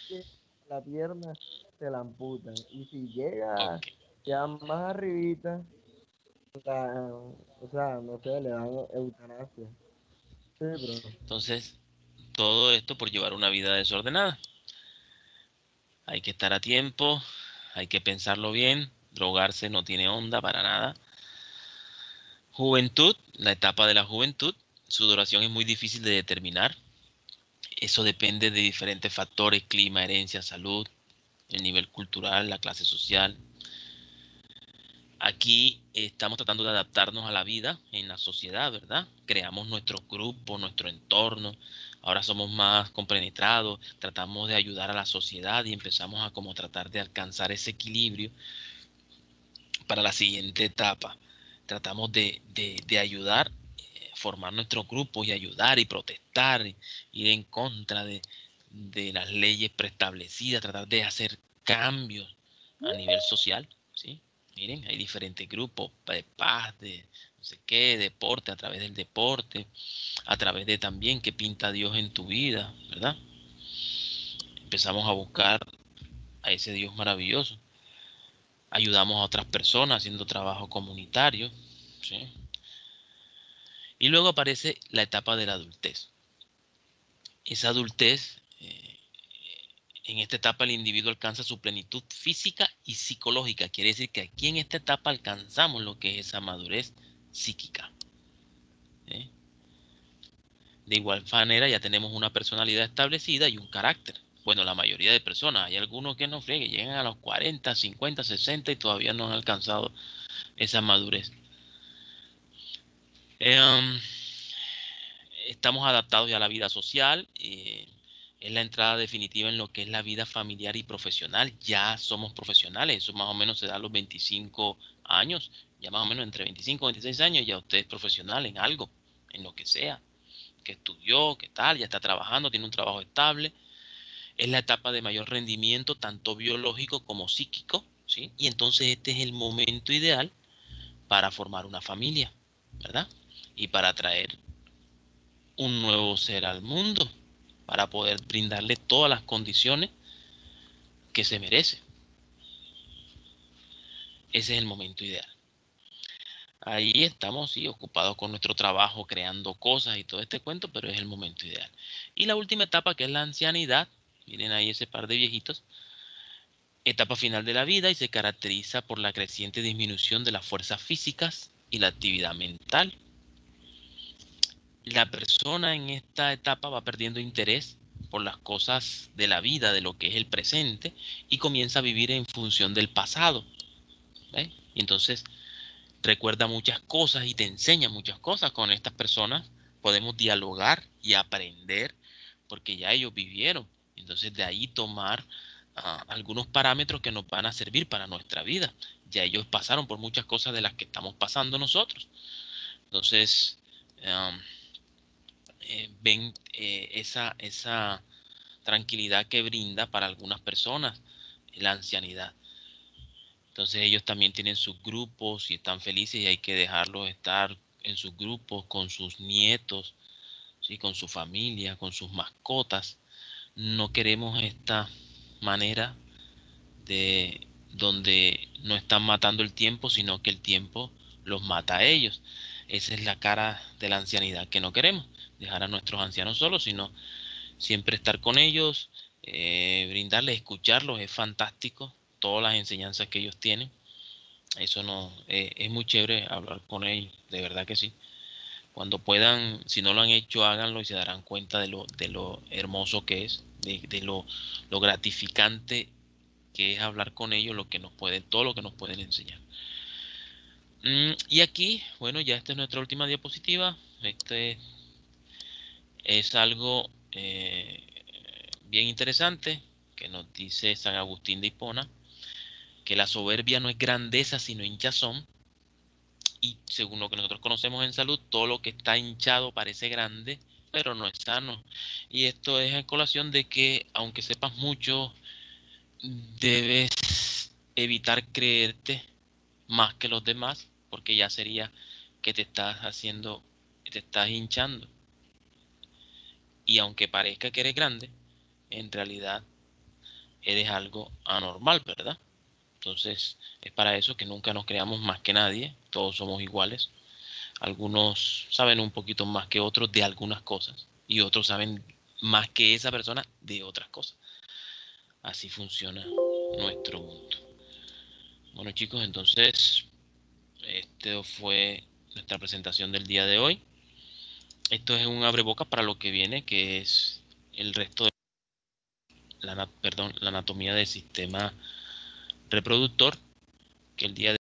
la pierna, se la amputan. Y si llega Ok. ya más arribita, o sea, no sé, le dan eutanasia. Sí, profe. Entonces, todo esto por llevar una vida desordenada. Hay que estar a tiempo, hay que pensarlo bien. Drogarse no tiene onda para nada. Juventud, la etapa de la juventud, su duración es muy difícil de determinar. Eso depende de diferentes factores: clima, herencia, salud, el nivel cultural, la clase social. Aquí estamos tratando de adaptarnos a la vida en la sociedad, ¿verdad? Creamos nuestro grupo, nuestro entorno. Ahora somos más compenetrados, tratamos de ayudar a la sociedad y empezamos a como tratar de alcanzar ese equilibrio para la siguiente etapa. Tratamos de ayudar, formar nuestros grupos y ayudar y protestar, ir en contra de las leyes preestablecidas, tratar de hacer cambios a nivel social, ¿sí? Miren, hay diferentes grupos de paz, de no sé qué, deporte, a través del deporte, a través de también qué pinta Dios en tu vida, ¿verdad? Empezamos a buscar a ese Dios maravilloso. Ayudamos a otras personas haciendo trabajo comunitario, ¿sí? Y luego aparece la etapa de la adultez. Esa adultez, en esta etapa el individuo alcanza su plenitud física y psicológica. Quiere decir que aquí en esta etapa alcanzamos lo que es esa madurez psíquica, ¿eh? De igual manera ya tenemos una personalidad establecida y un carácter. Bueno, la mayoría de personas, hay algunos que no friegue, llegan a los 40, 50, 60 y todavía no han alcanzado esa madurez. Eh, Estamos adaptados ya a la vida social. Es la entrada definitiva en lo que es la vida familiar y profesional. Ya somos profesionales, eso más o menos se da a los 25 años, ya más o menos entre 25 y 26 años, ya usted es profesional en algo, en lo que sea, que estudió, que tal, ya está trabajando, tiene un trabajo estable. Es la etapa de mayor rendimiento, tanto biológico como psíquico, ¿sí? Y entonces este es el momento ideal para formar una familia, ¿verdad? Y para traer un nuevo ser al mundo, para poder brindarle todas las condiciones que se merece. Ese es el momento ideal. Ahí estamos, sí, ocupados con nuestro trabajo, creando cosas y todo este cuento, pero es el momento ideal. Y la última etapa, que es la ancianidad, miren ahí ese par de viejitos, etapa final de la vida, y se caracteriza por la creciente disminución de las fuerzas físicas y la actividad mental. La persona en esta etapa va perdiendo interés por las cosas de la vida, de lo que es el presente, y comienza a vivir en función del pasado, ¿ves? Y entonces recuerda muchas cosas y te enseña muchas cosas. Con estas personas podemos dialogar y aprender porque ya ellos vivieron. Entonces de ahí tomar algunos parámetros que nos van a servir para nuestra vida. Ya ellos pasaron por muchas cosas de las que estamos pasando nosotros. Entonces, um, ven esa tranquilidad que brinda para algunas personas la ancianidad. Entonces ellos también tienen sus grupos y están felices, y hay que dejarlos estar en sus grupos con sus nietos, ¿sí? Con su familia, con sus mascotas. No queremos esta manera de donde no están matando el tiempo, sino que el tiempo los mata a ellos. Esa es la cara de la ancianidad que no queremos, dejar a nuestros ancianos solos, sino siempre estar con ellos, brindarles, escucharlos. Es fantástico todas las enseñanzas que ellos tienen. Eso no, es muy chévere hablar con ellos, de verdad que sí. Cuando puedan, si no lo han hecho, háganlo y se darán cuenta de lo hermoso que es, de lo gratificante que es hablar con ellos, lo que nos pueden, todo lo que nos pueden enseñar. Y aquí, bueno, ya esta es nuestra última diapositiva. Este es algo bien interesante que nos dice San Agustín de Hipona, que la soberbia no es grandeza, sino hinchazón. Y según lo que nosotros conocemos en salud, todo lo que está hinchado parece grande, pero no es sano. Y esto es en colación de que, aunque sepas mucho, debes evitar creerte más que los demás, porque ya sería que te estás haciendo, te estás hinchando. Y aunque parezca que eres grande, en realidad eres algo anormal, ¿verdad? Entonces, es para eso que nunca nos creamos más que nadie, todos somos iguales. Algunos saben un poquito más que otros de algunas cosas y otros saben más que esa persona de otras cosas. Así funciona nuestro mundo. Bueno, chicos, entonces este fue nuestra presentación del día de hoy. Esto es un abrebocas para lo que viene, que es el resto de la anatomía del sistema reproductor, que el día de